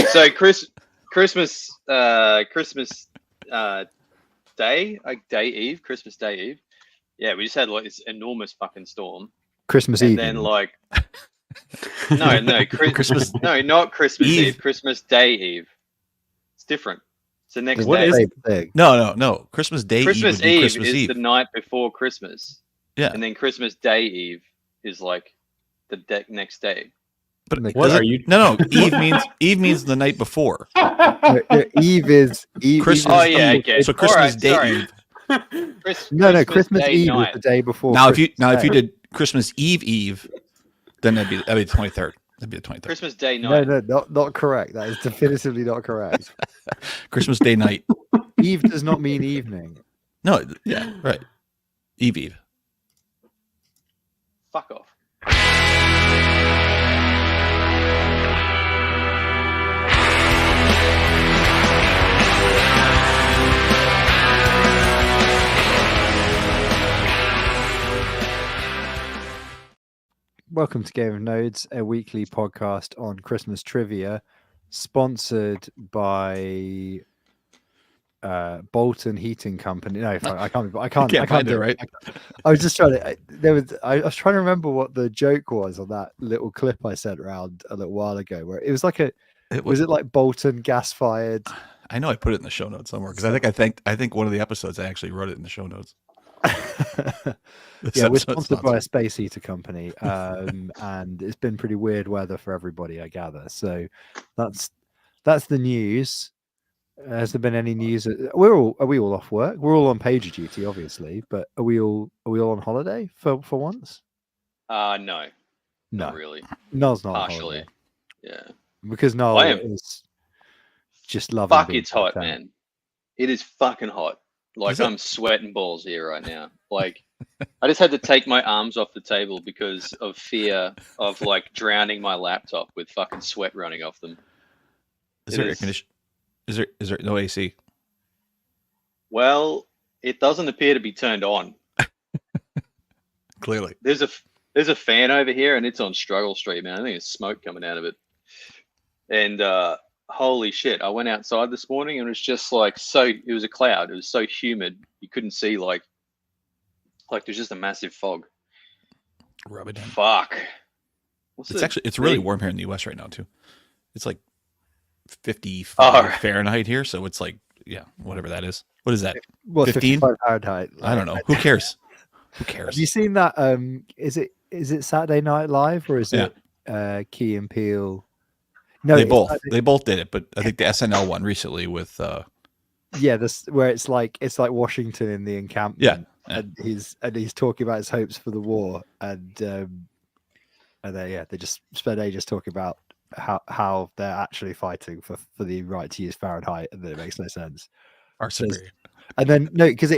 So Christmas Day, like Day Eve, Christmas Day Eve. Yeah, we just had like this enormous fucking storm, Christmas and Eve. then like no, Christmas no, not Christmas Eve. Eve, Christmas Day Eve. It's different. It's the next What day. is Same thing. No. Christmas Day Eve Christmas would be Eve Christmas is Eve. the night before Christmas. Yeah. And then Christmas Day Eve is like the next day. But What does are it- you- No. Eve means the night before. No, Eve is Eve. Christmas Oh, yeah, Eve. okay. So Christmas Alright, Day sorry. Eve. No, Christmas Day Eve night. is the day before. Now, if Christmas you Day. did Christmas Eve, then that'd be the 23rd. That'd be the 23rd. Christmas Day night. No, not correct. That is definitively not correct. Christmas Day night. Eve does not mean evening. No, yeah, right. Eve. Fuck off. Welcome to Game of Nodes, a weekly podcast on Christmas trivia, sponsored by Bolton Heating Company. No, I can't find do it, right? I was just trying to. I was trying to remember what the joke was on that little clip I sent around a little while ago, where it was like was it like Bolton gas fired? I know I put it in the show notes somewhere because I think one of the episodes I actually wrote it in the show notes. Yeah, we're sponsored by a space heater company, and it's been pretty weird weather for everybody, I gather. So that's the news. Has there been any news? Are we all off work? We're all on pager duty, obviously, but are we all on holiday for once? No, No, not really. Noel's not on Partially. holiday Yeah. because Noel I am- is just loving. Fuck, being it's hot, content. man. It is fucking hot. Like Is it? I'm sweating balls here right now. Like I just had to take my arms off the table because of fear of like drowning my laptop with fucking sweat running off them. Is It there air is- condition? Is there no AC? Well, it doesn't appear to be turned on. Clearly. There's a fan over here and it's on Struggle Street, man. I think there's smoke coming out of it. And holy shit, I went outside this morning and it was just like it was a cloud. It was so humid you couldn't see like there's just a massive fog. Rub it in. Fuck. It's really warm here in the US right now too. It's like 55 Fahrenheit here, so it's like whatever that is. What is that? Well, 15? 55 Fahrenheit. I don't know. Who cares? Who cares? Have you seen that? Is it Saturday Night Live or is it Key and Peele? No, they it's both did it, but I think the SNL one recently with this where it's like Washington in the encampment. And he's talking about his hopes for the war, and they just spend ages talking about how they're actually fighting for the right to use Fahrenheit, and then it makes no sense. our superior. And then no, because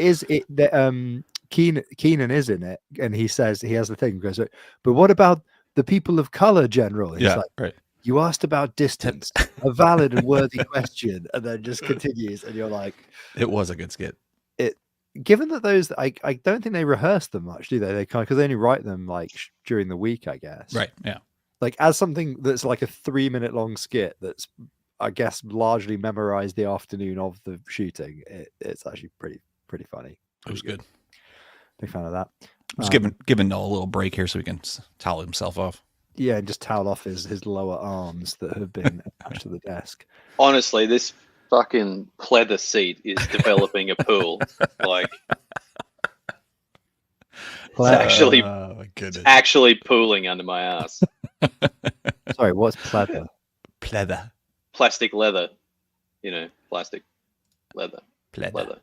Keenan is in it, and he says he has the thing. He goes, but what about the people of color, General? And he's like, right. You asked about distance, a valid and worthy question, and then just continues, and you're like, It was a good skit. given that those, I don't think they rehearse them much, do they? They kind because they only write them like during the week, I guess. Right. Yeah. Like as something that's like a 3-minute long skit that's, I guess, largely memorized the afternoon of the shooting. It's actually pretty funny. It was good. Big fan of that. Just giving Noel a little break here so he can towel himself off. Yeah, and just towel off his lower arms that have been attached to the desk. Honestly, this fucking pleather seat is developing a pool. Like Oh my goodness. actually pooling under my ass. Sorry, what's pleather? Pleather. Plastic leather. Plastic leather. Pleather. Leather.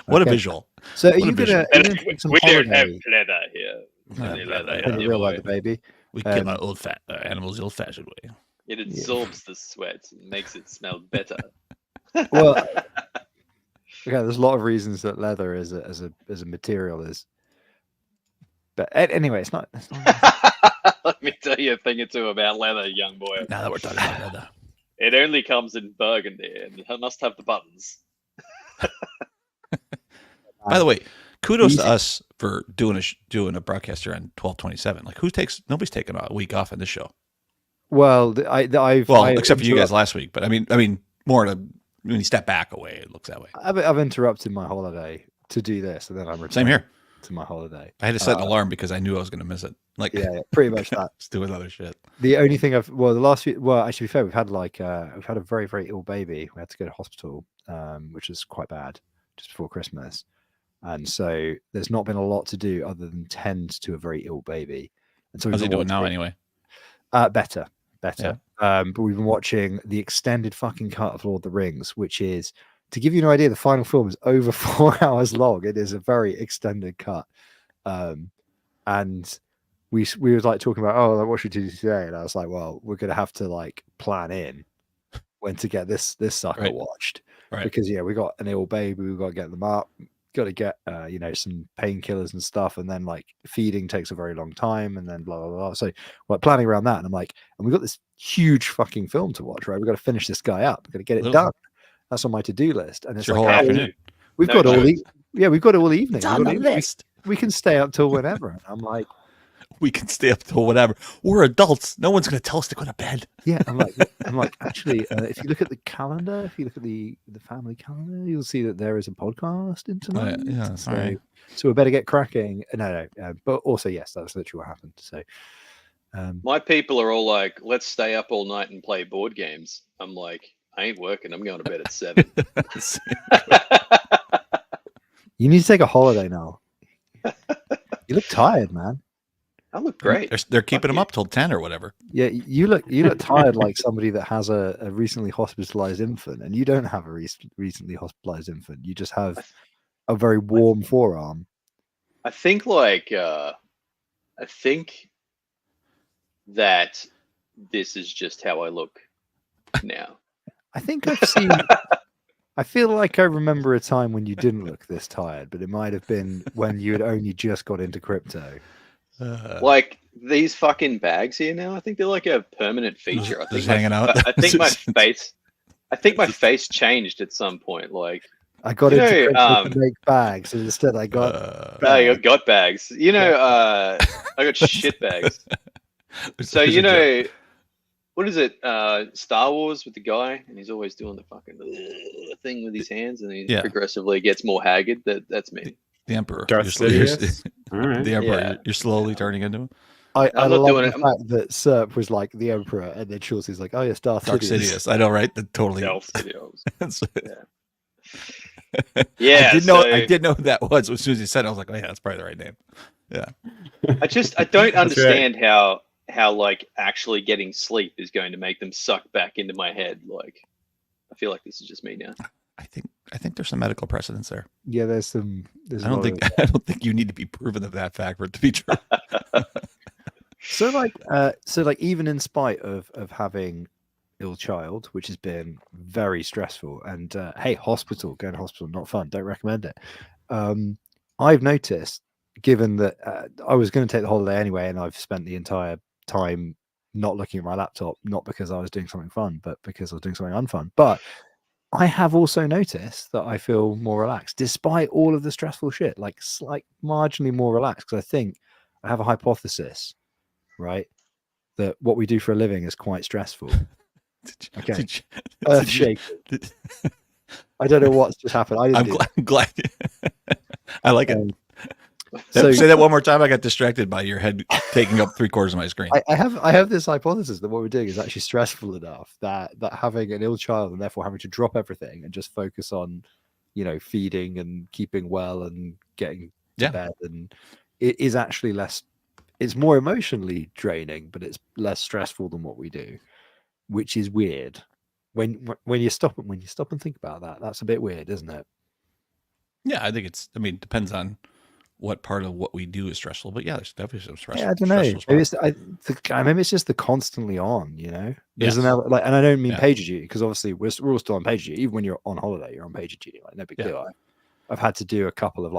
What Okay. a visual. So are What a you gonna vision. take some We don't have holiday? leather here. Yeah, Only leather, yeah, yeah, Pretty yeah, real boy. leather, baby. We kill our animals the old-fashioned way. It absorbs the sweat and makes it smell better. Well, okay, there's a lot of reasons that leather as a material is. But anyway, it's not. Let me tell you a thing or two about leather, young boy. Now that we're talking about leather. It only comes in burgundy and it must have the buttons. By the way, kudos Easy. to us for doing a broadcast here on 12/27. Like nobody's taking a week off in this show. Well, except for you guys last week, but I mean, more when you step back away, it looks that way. I've interrupted my holiday to do this, and then I'm same here to my holiday. I had to set an alarm because I knew I was going to miss it. Like, yeah, pretty much that. Just doing other shit. The only thing the last few, actually, to be fair, we've had a very, very ill baby. We had to go to hospital, which is quite bad, just before Christmas. And so there's not been a lot to do other than tend to a very ill baby. And so how's he doing now anyway? Better. Yeah. But we've been watching the extended fucking cut of Lord of the Rings, which is, to give you an idea, the final film is over 4 hours long. It is a very extended cut. And we were like talking about, what should we do today? And I was like, well, we're going to have to like plan in when to get this sucker watched. Right. Because we got an ill baby, we've got to get them up, got to get some painkillers and stuff, and then like feeding takes a very long time, and then blah blah blah. So we're planning around that, and I'm like, and we've got this huge fucking film to watch, right? We've got to finish this guy up, we've got to get it done. That's on my to-do list, and it's your like, whole afternoon. We've got all evening. It's on the list. We can stay up till whenever. And I'm like, we can stay up till whatever. We're adults. No one's going to tell us to go to bed. Yeah, I'm like, actually, if you look at the calendar, if you look at the family calendar, you'll see that there is a podcast in tonight. Yeah, so we better get cracking. No, but also, yes, that's literally what happened. So, my people are all like, let's stay up all night and play board games. I'm like, I ain't working. I'm going to bed at 7. You need to take a holiday now. You look tired, man. I look great. They're keeping them up till 10 or whatever. Yeah, you look tired like somebody that has a recently hospitalized infant, and you don't have a recently hospitalized infant. You just have a very warm forearm. I think that this is just how I look now. I think I've seen. I feel like I remember a time when you didn't look this tired, but it might have been when you had only just got into crypto. Like these fucking bags here now, I think they're like a permanent feature. I think hanging out. I think my face changed at some point. Like I got into crypto to make bags, and instead I got. I got bags. I got shit bags. So what is it? Star Wars with the guy, and he's always doing the fucking thing with his hands, and he progressively gets more haggard. That's me. The Emperor. Darth Sidious. All right. The Emperor. You're slowly turning into him. I love the fact that Serp was like the Emperor, and then Chaucer's like, oh yes, Darth Sidious. I know, right? Totally. Darth Sidious. I did know who that was. As soon as he said it, I was like, oh yeah, that's probably the right name. Yeah. I don't understand how like actually getting sleep is going to make them suck back into my head. Like, I feel like this is just me now. I think there's some medical precedence there. Yeah, there's some. I don't think you need to be proven of that fact for it to be true. So even in spite of having ill child, which has been very stressful, and going to hospital, not fun. Don't recommend it. I've noticed, given that I was going to take the holiday anyway, and I've spent the entire time not looking at my laptop, not because I was doing something fun, but because I was doing something unfun. But I have also noticed that I feel more relaxed, despite all of the stressful shit, like marginally more relaxed. Because I think I have a hypothesis, right, that what we do for a living is quite stressful. Okay, earth shaking. I don't know what's just happened. I'm glad. I like it. So, say that one more time. I got distracted by your head taking up 3/4 of my screen. I have this hypothesis that what we're doing is actually stressful enough that having an ill child and therefore having to drop everything and just focus on, feeding and keeping well and getting to bed, and it is actually less. It's more emotionally draining, but it's less stressful than what we do, which is weird. When you stop and think about that, that's a bit weird, isn't it? Yeah, I think it depends on what part of what we do is stressful, but yeah, there's definitely some stress. Yeah, I don't know. Maybe it's just the constantly on, There's and I don't mean pager duty, because obviously we're all still on pager duty. Even when you're on holiday, you're on pager duty. Like, no big deal. I've had to do a couple of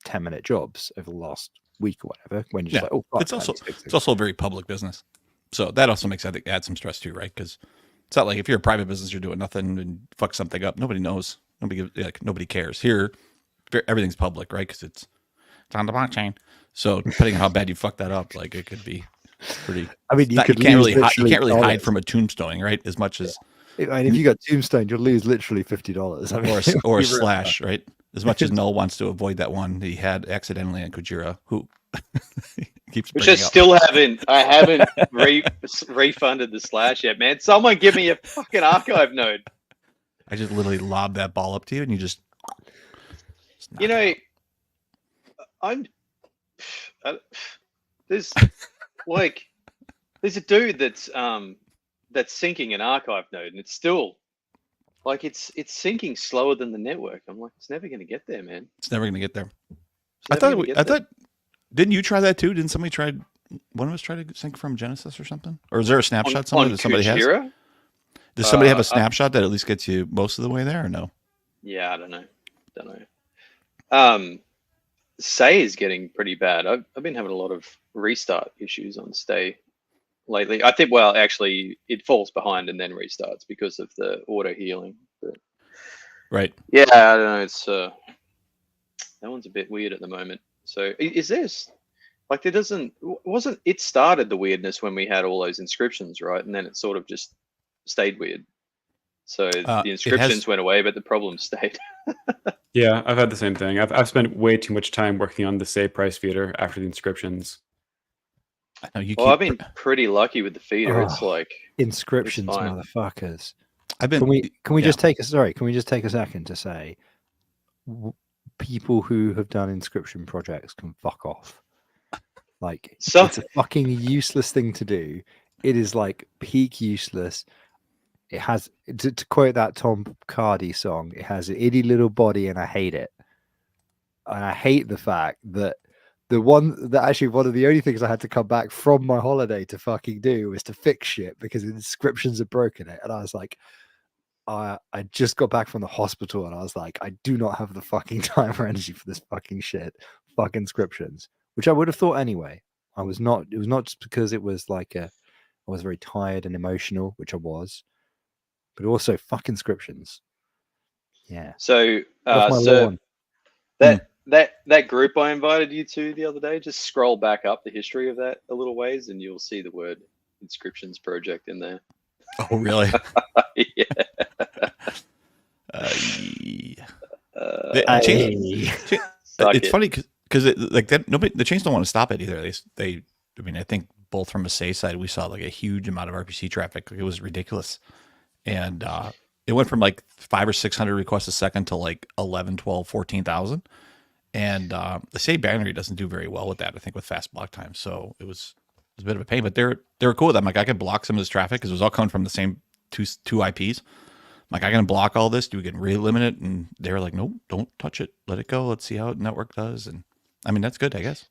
10-minute jobs over the last week or whatever. When you're just it's also a very public business, so that also makes add some stress too, right? Because it's not like if you're a private business, you're doing nothing and fuck something up. Nobody knows. Nobody cares. Here, everything's public, right? Because it's on the blockchain. So depending on how bad you fuck that up, it could be Pretty. I mean, you can't lose really hide dollars. from a tombstone, right? As much as If you got Tombstone, you'll lose literally $50. I mean, or a slash, right? As much as Null wants to avoid that one he had accidentally on Kujira, who keeps Which bringing I haven't refunded the slash yet, man. Someone give me a fucking archive node. I just literally lob that ball up to you, and you just you know, there's there's a dude that's syncing an archive node, and it's still like it's syncing slower than the network. I'm like, it's never going to get there, man. It's never going to get there. I thought, didn't you try that too? Didn't somebody try? One of us try to sync from Genesis or something? Or is there a snapshot somewhere that somebody Kujira? has? Does somebody have a snapshot that at least gets you most of the way there, or no? Yeah, I don't know. Say is getting pretty bad. I've been having a lot of restart issues on Stay lately. I think, well, actually, it falls behind and then restarts because of the auto healing. But right. Yeah, I don't know. It's that one's a bit weird at the moment. So is this like wasn't it started the weirdness when we had all those inscriptions, right? And then it sort of just stayed weird. So the inscriptions went away, but the problem stayed. Yeah, I've had the same thing. I've spent way too much time working on the save price feeder after the inscriptions. I know I've been pretty lucky with the feeder. It's like inscriptions, motherfuckers. Can we just take a second to say people who have done inscription projects can fuck off. Like, it's a fucking useless thing to do. It is like peak useless. It has, to quote that Tom Cardy song, it has an itty little body and I hate it. And I hate the fact that one of the only things I had to come back from my holiday to fucking do was to fix shit because the inscriptions had broken it. And I was like, I just got back from the hospital and I was like, I do not have the fucking time or energy for this fucking shit. Fuck inscriptions, which I would have thought anyway. It was not just because it was like I was very tired and emotional, which I was, but also fuck inscriptions. Yeah. So, that group I invited you to the other day, just scroll back up the history of that a little ways and you'll see the word inscriptions project in there. Oh, really? Yeah. It's funny because the chains don't want to stop it either. I think both from a Say side, we saw like a huge amount of RPC traffic. It was ridiculous. And it went from like 500 or 600 requests a second to like 11, 12, 14,000. And the Say binary doesn't do very well with that, I think, with fast block time. So it was a bit of a pain, but they were cool with that. I'm like, I could block some of this traffic because it was all coming from the same two IPs. I'm like, I can block all this. Do we can really limit it? And they were like, nope, don't touch it. Let it go. Let's see how the network does. And I mean, that's good, I guess.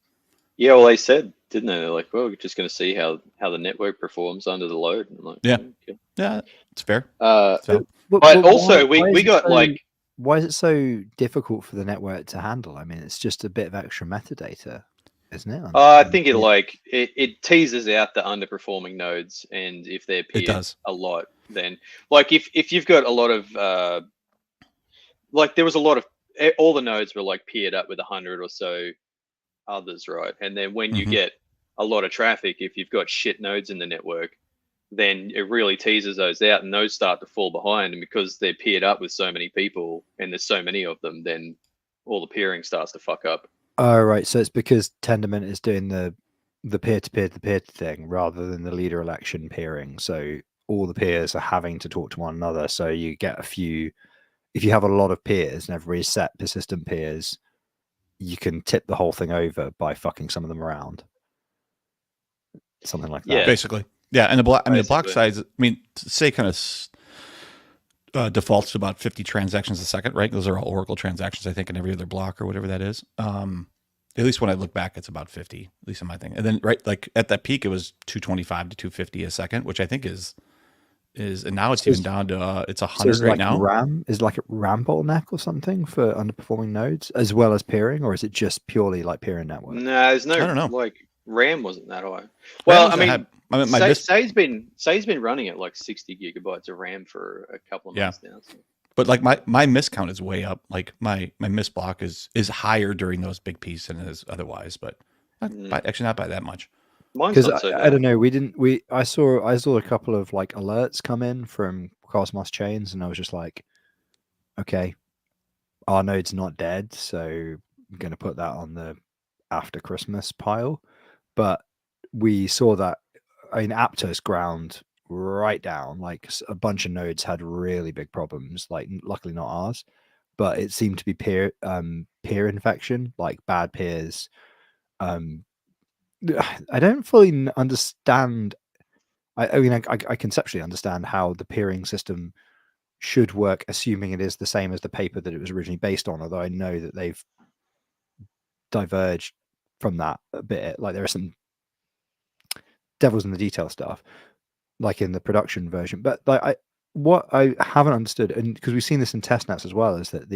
Yeah, well, they said, didn't they? They're like, well, we're just going to see how the network performs under the load. And I'm like, yeah, okay. Yeah, it's fair. But also, we got like, why is it so difficult for the network to handle? I mean, it's just a bit of extra metadata, isn't it? I think it teases out the underperforming nodes, and if they're peered a lot, then like if you've got a lot of like there was a lot of all the nodes were like peered up with 100 or so others, right? And then when you get a lot of traffic, if you've got shit nodes in the network, then it really teases those out, and those start to fall behind. And because they're peered up with so many people, and there's so many of them, then all the peering starts to fuck up. Oh, right. So it's because Tendermint is doing the peer-to-peer thing rather than the leader election peering. So all the peers are having to talk to one another. So you get if you have a lot of peers and everybody set persistent peers, you can tip the whole thing over by fucking some of them around. Something like that. Yeah. Basically. Yeah. And the block size, Say kind of defaults to about 50 transactions a second, right? Those are all Oracle transactions, I think, in every other block or whatever that is. At least when I look back, it's about 50, at least in my thing. And then like at that peak, it was 225 to 250 a second, which I think is and now it's even down to it's 100 right now. Is like a RAM bottleneck or something for underperforming nodes as well as peering, or is it just purely like peering network? No, there's no. I don't know. Like RAM wasn't that high. Well, Say's been running at like 60 gigabytes of RAM for a couple of months now. So. But like my miss count is way up. Like my miss block is higher during those big peaks than it is otherwise, but actually not by that much. Mine's Because not so I bad. don't know, I saw a couple of like alerts come in from Cosmos chains, and I was just like, okay, our node's not dead, so I'm going to put that on the after Christmas pile. But we saw that, I mean, Aptos ground right down. Like a bunch of nodes had really big problems. Like luckily not ours, but it seemed to be peer infection, like bad peers. I don't fully understand. I mean, I conceptually understand how the peering system should work, assuming it is the same as the paper that it was originally based on. Although I know that they've diverged from that a bit. Like there are some devils in the detail stuff, like in the production version. But like what I haven't understood, and because we've seen this in testnets as well, is that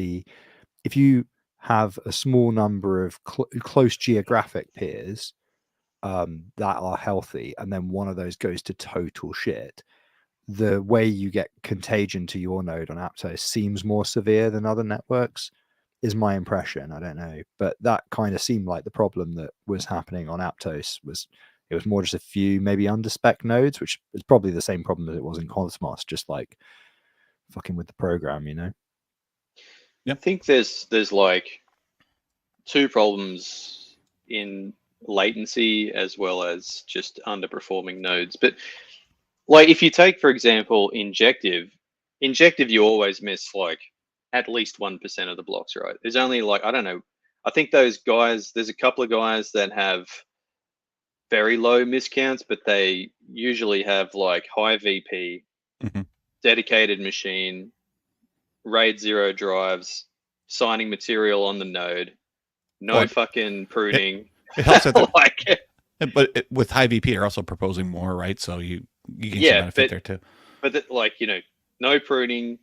if you have a small number of close geographic peers that are healthy, and then one of those goes to total shit, the way you get contagion to your node on Aptos seems more severe than other networks, is my impression. I don't know, but that kind of seemed like the problem that was happening on Aptos was it was more just a few maybe underspec nodes, which is probably the same problem as it was in Cosmos, just like fucking with the program, you know? I think there's like two problems in latency as well as just underperforming nodes. But like if you take, for example, injective, you always miss like at least 1% of the blocks, right? There's only like, I don't know, I think those guys, there's a couple of guys that have very low miscounts, but they usually have like high VP, dedicated machine, RAID 0 drives, signing material on the node, no fucking pruning. It helps that like, but with high VP, you're also proposing more, right? So you gain some benefit there too. But like, you know, no pruning,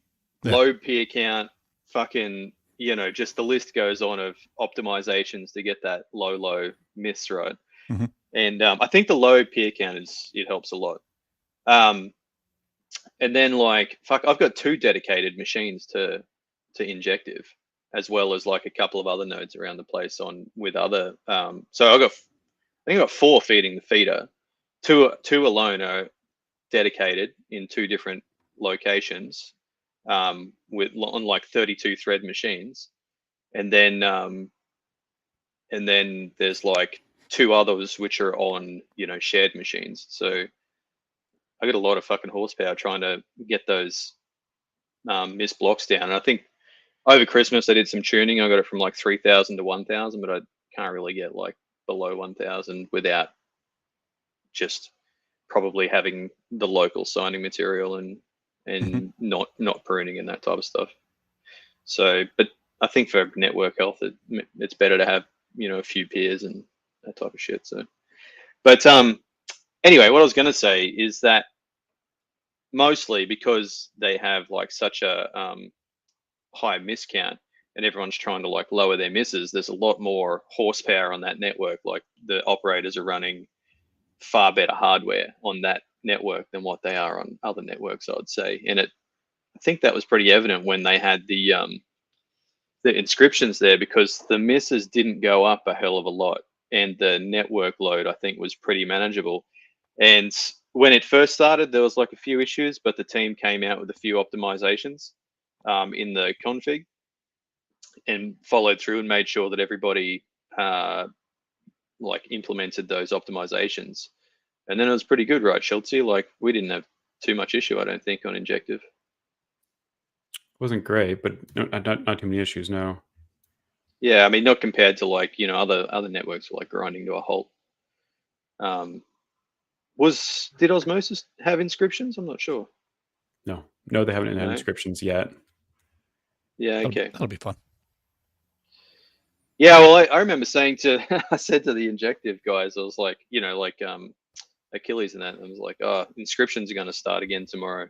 low peer count, fucking, you know, just the list goes on of optimizations to get that low miss, right? And I think the low peer count it helps a lot. And then like, fuck, I've got 2 dedicated machines to injective, as well as like a couple of other nodes around the place on with other. So I think I got 4 feeding the feeder. Two alone are dedicated in 2 different locations, with on like 32 thread machines, and then there's like 2 others which are on, you know, shared machines. So I got a lot of fucking horsepower trying to get those missed blocks down. And I think over Christmas I did some tuning. I got it from like 3,000 to 1,000, but I can't really get like below 1,000 without just probably having the local signing material and not pruning and that type of stuff. So, but I think for network health, it's better to have, you know, a few peers and that type of shit. So, but anyway, what I was going to say is that mostly because they have like such a high miscount and everyone's trying to like lower their misses, there's a lot more horsepower on that network. Like the operators are running far better hardware on that network than what they are on other networks, I would say. And I think that was pretty evident when they had the inscriptions there, because the misses didn't go up a hell of a lot, and the network load I think was pretty manageable. And when it first started, there was like a few issues, but the team came out with a few optimizations in the config and followed through and made sure that everybody like implemented those optimizations. And then it was pretty good, right, Schultzy? Like we didn't have too much issue, I don't think, on injective. Wasn't great, but not too many issues. No. Yeah, I mean, not compared to like, you know, other networks were like grinding to a halt. Did Osmosis have inscriptions? I'm not sure. No, they haven't had inscriptions yet. Yeah, okay. That'll be fun. Yeah, well, I remember saying I said to the injective guys, I was like, you know, like Achilles and that, I was like, oh, inscriptions are going to start again tomorrow.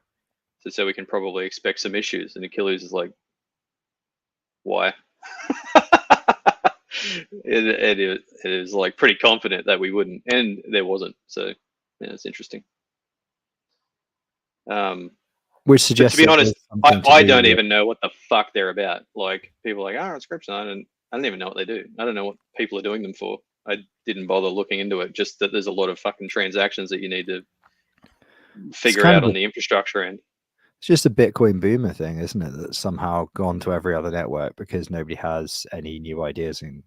So we can probably expect some issues. And Achilles is like, why? it is like pretty confident that we wouldn't, and there wasn't. So yeah, it's interesting. Which suggests, to be honest, I don't even know what the fuck they're about. Like people are like, oh, inscription. I don't even know what they do. I don't know what people are doing them for. I didn't bother looking into it. Just that there's a lot of fucking transactions that you need to figure kind out of on the infrastructure end. It's just a Bitcoin boomer thing, isn't it? That's somehow gone to every other network because nobody has any new ideas. And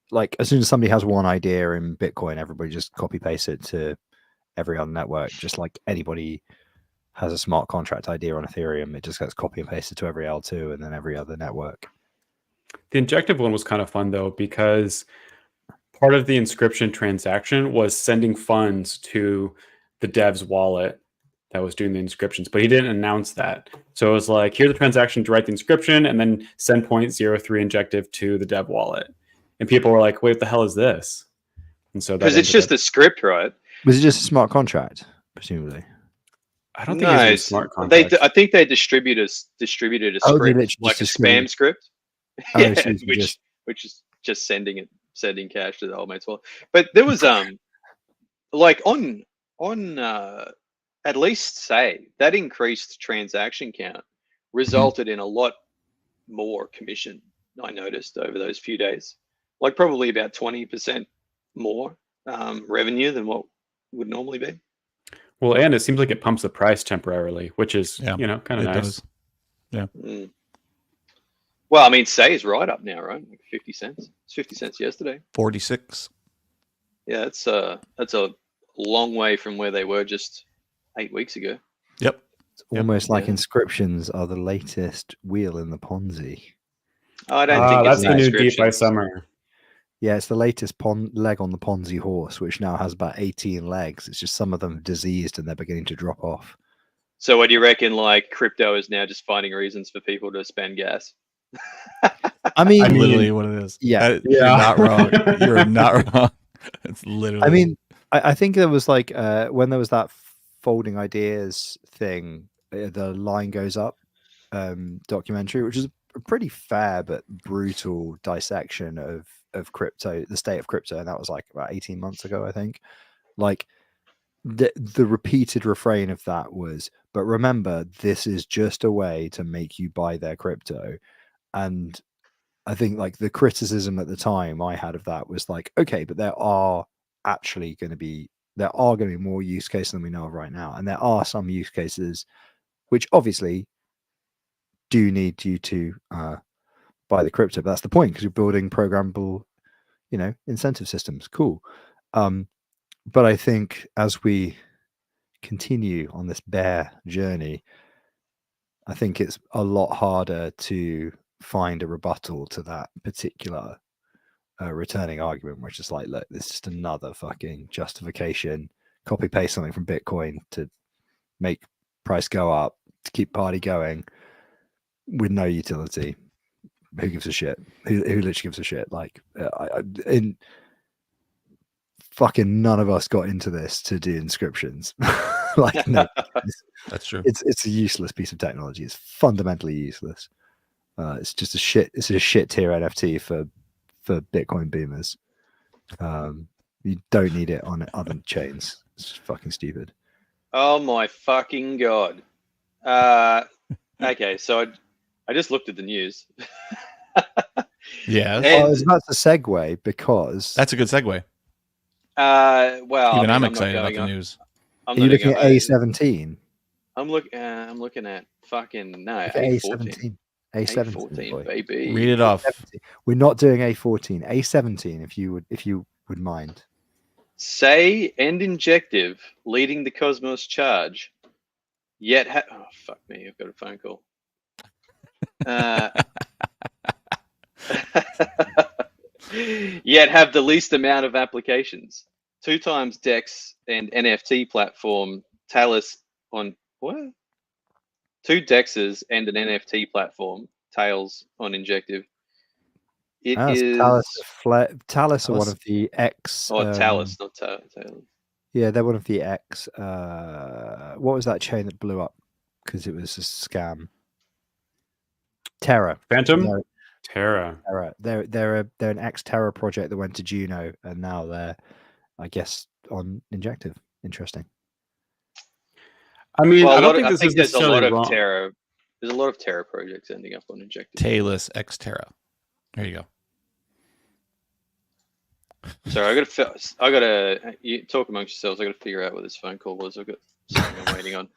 like, as soon as somebody has one idea in Bitcoin, everybody just copy paste it to every other network. Just like anybody has a smart contract idea on Ethereum, it just gets copy and pasted to every L2 and then every other network. The injective one was kind of fun though, because part of the inscription transaction was sending funds to the dev's wallet that was doing the inscriptions, but he didn't announce that. So it was like, here's the transaction to write the inscription and then send 0.03 injective to the dev wallet. And people were like, wait, what the hell is this? And so Because it's just a script, right? Was it just a smart contract, presumably? I don't think it's a smart contract. I think they distributed a script, like a spam script. Yeah, which is just sending cash to the old mate's wallet. But there was like on at least say that increased transaction count resulted in a lot more commission. I noticed over those few days, like probably about 20% more revenue than what would normally be. Well, and it seems like it pumps the price temporarily, which is kind of nice. Does. Yeah. Well, I mean, say is right up now, right? Like 50 cents. It's 50 cents yesterday. 46. Yeah, that's a long way from where they were just 8 weeks ago. Yep. It's almost like inscriptions are the latest wheel in the Ponzi. I don't think that's the new Deep by Summer. Yeah, it's the latest leg on the Ponzi horse, which now has about 18 legs. It's just some of them diseased and they're beginning to drop off. So what do you reckon, like, crypto is now just finding reasons for people to spend gas? I mean, literally what it is. Yeah. You're not wrong. You're not wrong. It's literally. I mean, I think there was like when there was that folding ideas thing, the line goes up documentary, which is a pretty fair but brutal dissection of crypto, the state of crypto, and that was like about 18 months ago, I think. Like the repeated refrain of that was, but remember, this is just a way to make you buy their crypto. And I think like the criticism at the time I had of that was like, okay, but there are going to be more use cases than we know of right now, and there are some use cases which obviously do need you to buy the crypto. But that's the point, because you're building programmable, incentive systems. Cool. But I think as we continue on this bear journey, I think it's a lot harder to find a rebuttal to that particular returning argument, which is like, look, this is just another fucking justification. Copy paste something from Bitcoin to make price go up, to keep party going with no utility. Who gives a shit? Who literally gives a shit? Like, fucking none of us got into this to do inscriptions. Like, no, that's true. It's a useless piece of technology. It's fundamentally useless. It's just a shit tier NFT for Bitcoin boomers. You don't need it on other chains. It's just fucking stupid. Oh my fucking god. Okay, so I just looked at the news. Yeah. I was about to segue because that's a good segue. Well, even I'm excited about the news. Are you looking at A17? I'm looking at fucking A17. A14, baby. Read it off. We're not doing A14. A17, if you would mind. Say and injective leading the Cosmos charge. Yet oh fuck me, I've got a phone call. Yet have the least amount of applications. 2 times DEX and NFT platform Talis on what? 2 DEXs and an NFT platform, Tails on Injective. It is Talis are one of the X. Talis, not Tails. Yeah, they're one of the X. What was that chain that blew up because it was a scam? Terra. Phantom. Terra. They're an X Terra project that went to Juno, and now they're, I guess, on Injective. Interesting. I mean, well, I don't think this is there's a lot of wrong. Terra. There's a lot of Terra projects ending up on Injective. Talis X Terra. There you go. Sorry, I gotta. You talk amongst yourselves. I gotta figure out what this phone call was. I've got something I'm waiting on.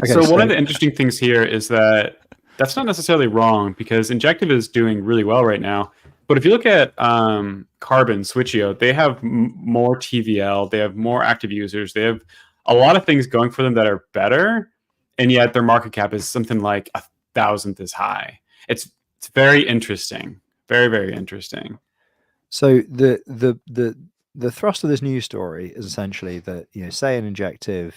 Okay, So one of the interesting things here is that that's not necessarily wrong because Injective is doing really well right now. But if you look at Carbon, Switcheo, they have more TVL, they have more active users, they have a lot of things going for them that are better, and yet their market cap is something like 1,000th as high. It's very interesting, very, very interesting. So the thrust of this news story is essentially that, you know, say an Injective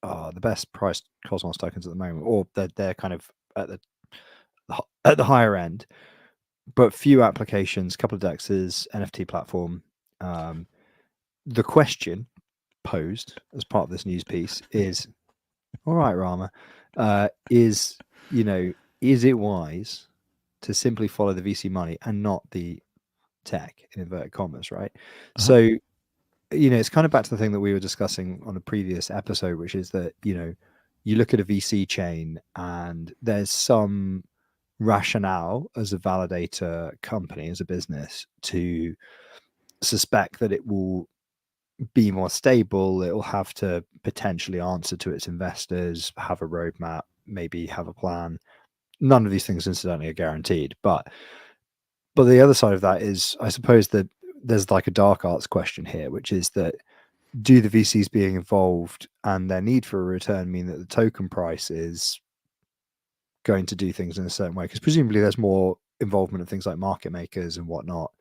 are the best priced Cosmos tokens at the moment, or they're kind of at the higher end, but few applications, couple of dexes, NFT platform. The question posed as part of this news piece is, all right, Rama, is, you know, is it wise to simply follow the VC money and not the tech, in inverted commas, right? So, you know, it's kind of back to the thing that we were discussing on a previous episode, which is that, you know, you look at a VC chain and there's some rationale as a validator company, as a business, to suspect that it will be more stable. It will have to potentially answer to its investors, have a roadmap, maybe have a plan. None of these things, incidentally, are guaranteed. But the other side of that is, I suppose, that there's like a dark arts question here, which is that, do the VCs being involved and their need for a return mean that the token price is going to do things in a certain way? Because presumably there's more involvement of things like market makers and whatnot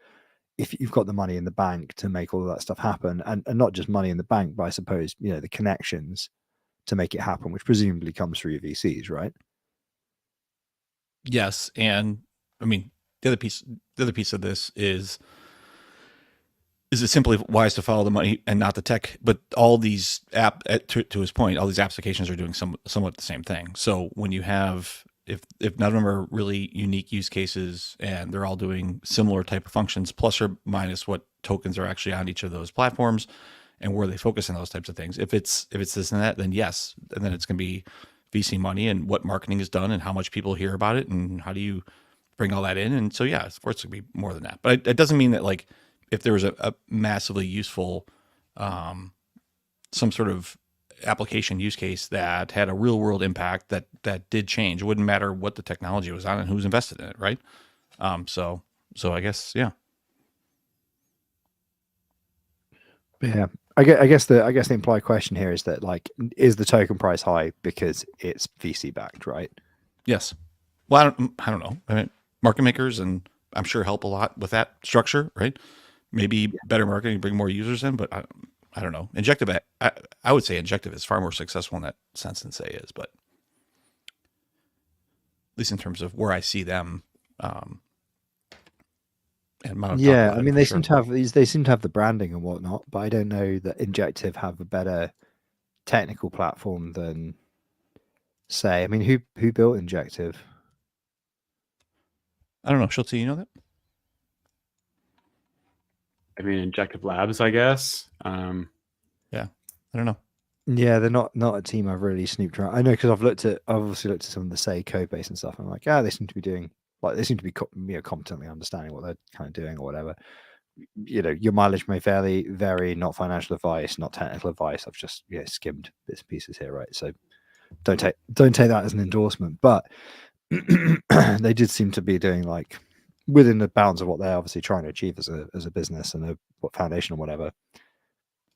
if you've got the money in the bank to make all of that stuff happen, and not just money in the bank, but I suppose, you know, the connections to make it happen, which presumably comes through your VCs, right? Yes, and I mean the other piece of this is it simply wise to follow the money and not the tech? But all these to his point, all these applications are doing somewhat the same thing. So when you have if none of them are really unique use cases and they're all doing similar type of functions, plus or minus what tokens are actually on each of those platforms and where they focus on those types of things. If it's this and that, then yes, and then it's going to be VC money and what marketing is done and how much people hear about it and how do you bring all that in. And so yeah, of course it could be more than that, but it doesn't mean that like if there was a massively useful some sort of application use case that had a real world impact that did change, it wouldn't matter what the technology was on and who's invested in it, right? So I guess yeah. Yeah, I guess the implied question here is that, like, is the token price high because it's VC backed, right? Yes. Well, I don't know. I mean, market makers and I'm sure help a lot with that structure, right? Maybe better marketing, bring more users in, but I don't know. Injective, I would say Injective is far more successful in that sense than Say is, but at least in terms of where I see them. And yeah, I mean, they seem to have the branding and whatnot, but I don't know that Injective have a better technical platform than Say. I mean, who built Injective? I don't know. Schultz, you know that? I mean, Injective Labs, I guess. Yeah, I don't know. Yeah, they're not a team I've really snooped around. I know because I've obviously looked at some of the Say code base and stuff. I'm like, they seem to be doing, like, they seem to be competently understanding what they're kind of doing or whatever. You know, your mileage may vary. Not financial advice, not technical advice. I've just skimmed bits and pieces here, right? So don't take that as an endorsement, but they did seem to be doing, like, within the bounds of what they're obviously trying to achieve as a business and what foundation or whatever.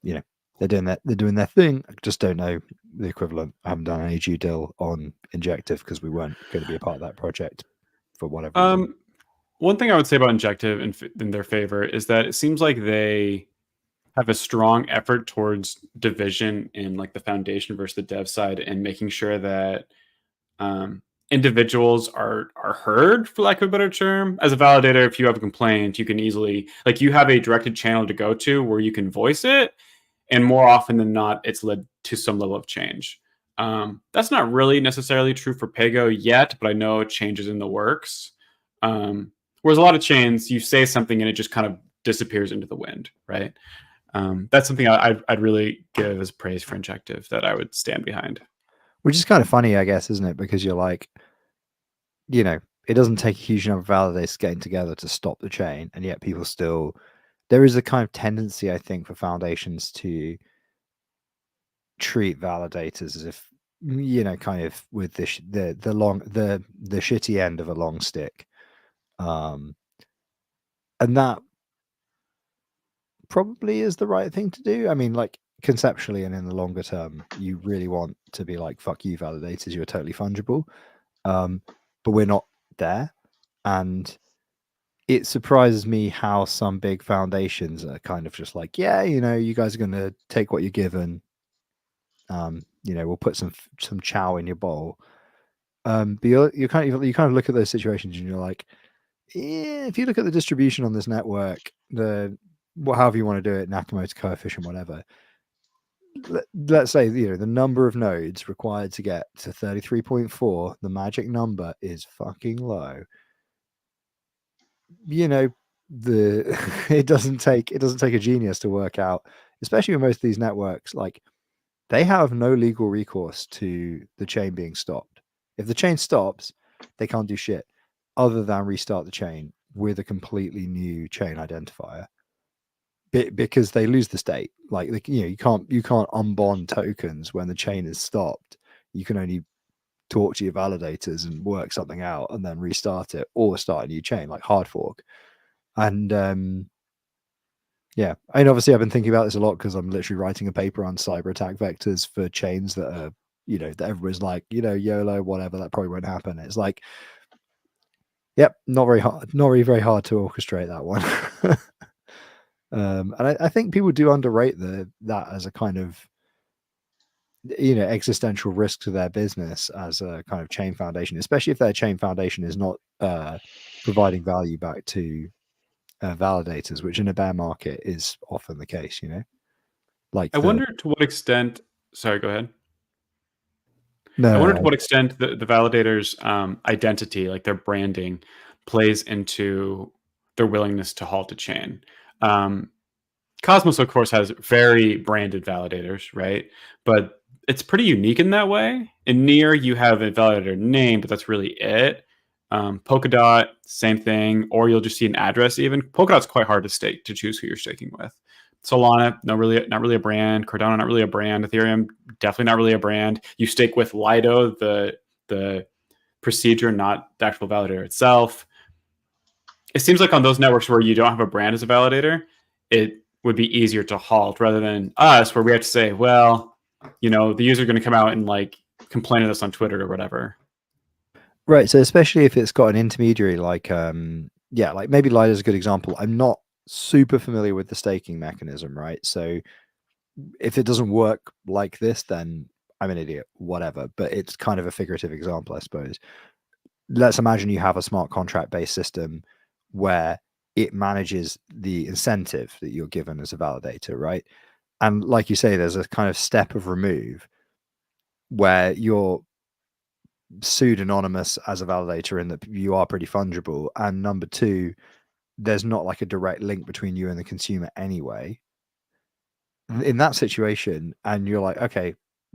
You know, they're doing their thing. I just don't know the equivalent. I haven't done any due dil on Injective because we weren't going to be a part of that project for whatever reason. One thing I would say about Injective in their favor is that it seems like they have a strong effort towards division in, like, the foundation versus the dev side, and making sure that individuals are heard, for lack of a better term. As a validator, if you have a complaint, you can easily, like, you have a directed channel to go to where you can voice it, and more often than not, it's led to some level of change. That's not really necessarily true for Pago yet, but I know changes in the works. Whereas a lot of chains, you say something and it just kind of disappears into the wind, right? That's something I'd really give as praise for Injective that I would stand behind. Which is kind of funny, I guess, isn't it? Because you're like, you know, it doesn't take a huge number of validators getting together to stop the chain, and yet people still there is a kind of tendency, I think, for foundations to treat validators as if, kind of with the shitty end of a long stick, and that probably is the right thing to do. I mean, like, conceptually and in the longer term, you really want to be like, fuck you, validators, you're totally fungible. But we're not there. And it surprises me how some big foundations are kind of just like, yeah, you guys are going to take what you're given. We'll put some chow in your bowl. But you kind of look at those situations and you're like, if you look at the distribution on this network, however you want to do it, Nakamoto coefficient, whatever. Let's say the number of nodes required to get to 33.4, the magic number, is fucking low. It doesn't take a genius to work out, especially with most of these networks, like, they have no legal recourse to the chain being stopped. If the chain stops, they can't do shit other than restart the chain with a completely new chain identifier, because they lose the state. Like, you can't unbond tokens when the chain is stopped. You can only talk to your validators and work something out and then restart it or start a new chain, like hard fork. And yeah, I mean, obviously I've been thinking about this a lot because I'm literally writing a paper on cyber attack vectors for chains that are, that everyone's like, YOLO, whatever, that probably won't happen. It's like, yep, not very very hard to orchestrate that one. And I think people do underrate that as a kind of, existential risk to their business as a kind of chain foundation, especially if their chain foundation is not providing value back to validators, which in a bear market is often the case. Like, I wonder to what extent. Sorry, go ahead. No, I wonder to what extent the validators' identity, like their branding, plays into their willingness to halt a chain. Cosmos, of course, has very branded validators, right? But it's pretty unique in that way. In Near, you have a validator name, but that's really it. Polkadot, same thing. Or you'll just see an address even. Polkadot's quite hard to stake, to choose who you're staking with. Solana, not really a brand. Cardano, not really a brand. Ethereum, definitely not really a brand. You stake with Lido, the procedure, not the actual validator itself. It seems like on those networks where you don't have a brand as a validator, it would be easier to halt rather than us, where we have to say, well, the user is going to come out and like complain to us on Twitter or whatever. Right. So especially if it's got an intermediary, like like maybe Lido is a good example. I'm not super familiar with the staking mechanism, right? So if it doesn't work like this, then I'm an idiot, whatever. But it's kind of a figurative example, I suppose. Let's imagine you have a smart contract based system where it manages the incentive that you're given as a validator, right? And like you say, there's a kind of step of remove where you're pseudonymous as a validator in that you are pretty fungible. And number two, there's not like a direct link between you and the consumer anyway. In that situation, and you're like, okay,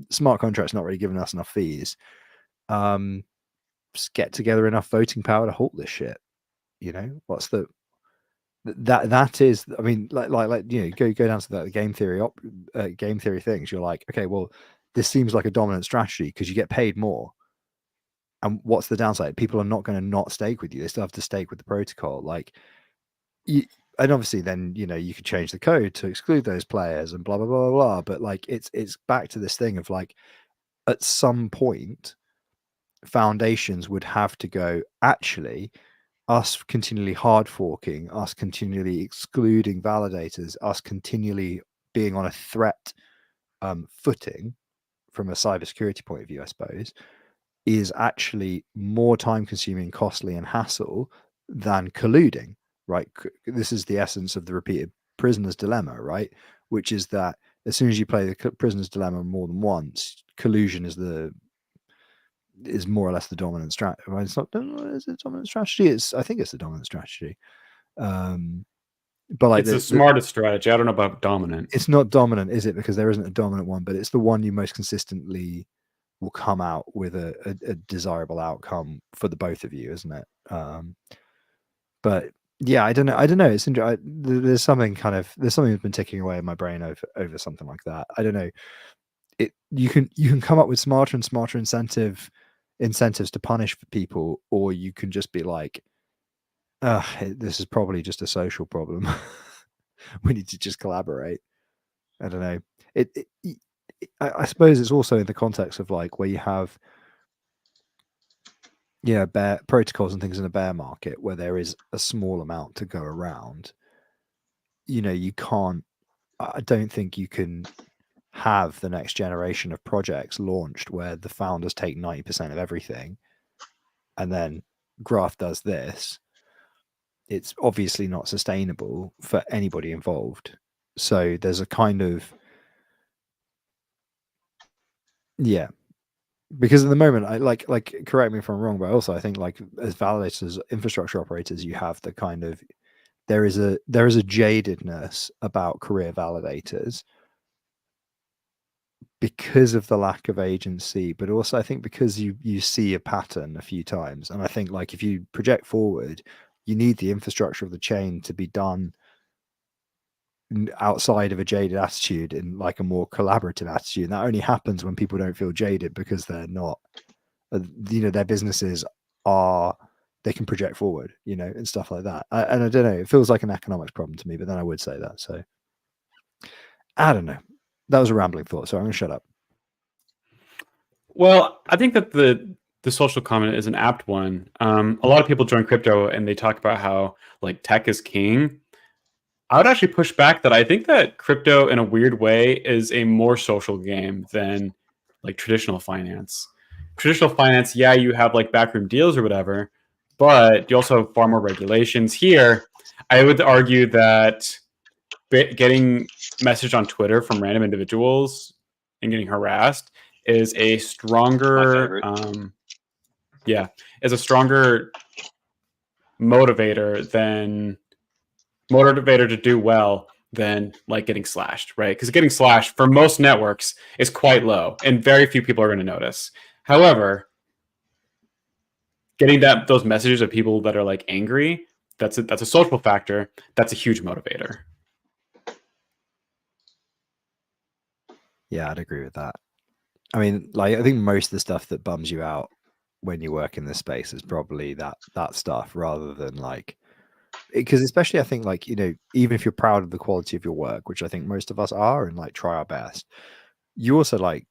smart contract's not really giving us enough fees. Just get together enough voting power to halt this shit. What's that is, I mean, like go down to that game theory things. You're like, okay, well, this seems like a dominant strategy because you get paid more. And what's the downside? People are not going to not stake with you. They still have to stake with the protocol. Like, and obviously then, you could change the code to exclude those players and blah, blah, blah, blah. But like, it's back to this thing of like, at some point, foundations would have to go, actually, us continually hard forking, us continually excluding validators, us continually being on a threat footing from a cybersecurity point of view, I suppose, is actually more time consuming, costly, and hassle than colluding, right? This is the essence of the repeated prisoner's dilemma, right? Which is that as soon as you play the prisoner's dilemma more than once, collusion is more or less the dominant strategy. Well, it's not, is it dominant strategy? I think it's the dominant strategy. But like it's the smartest strategy. I don't know about dominant. It's not dominant, is it? Because there isn't a dominant one, but it's the one you most consistently will come out with a desirable outcome for the both of you, isn't it? But Yeah, I don't know. It's there's something there's something that's been ticking away in my brain over something like that. I don't know. You can come up with smarter and smarter incentives to punish people, or you can just be like, this is probably just a social problem. We need to just collaborate. I don't know. I suppose it's also in the context of like where you have bear protocols and things in a bear market where there is a small amount to go around. You can't. I don't think you can have the next generation of projects launched where the founders take 90% of everything, and then Graph does this. It's obviously not sustainable for anybody involved. So there's a kind of because at the moment, I like correct me if I'm wrong, but also I think like as validators, infrastructure operators, you have the kind of there is a jadedness about career validators because of the lack of agency, but also I think because you see a pattern a few times, and I think like if you project forward, you need the infrastructure of the chain to be done outside of a jaded attitude in like a more collaborative attitude, and that only happens when people don't feel jaded because they're not their businesses they can project forward, and stuff like that. And I don't know, it feels like an economics problem to me, but then I would say that. So I don't know. That was a rambling thought, so I'm gonna shut up. Well, I think that the social comment is an apt one. A lot of people join crypto and they talk about how like tech is king. I would actually push back that I think that crypto, in a weird way, is a more social game than like traditional finance. Traditional finance, yeah, you have like backroom deals or whatever, but you also have far more regulations. Here, I would argue that getting message on Twitter from random individuals and getting harassed is a stronger, is a stronger motivator to do well than like getting slashed, right? Because getting slashed for most networks is quite low and very few people are going to notice. However, getting those messages of people that are like angry, that's a social factor. That's a huge motivator. Yeah, I'd agree with that. I mean, like I think most of the stuff that bums you out when you work in this space is probably that stuff rather than like because especially I think like even if you're proud of the quality of your work, which I think most of us are and like try our best, you also like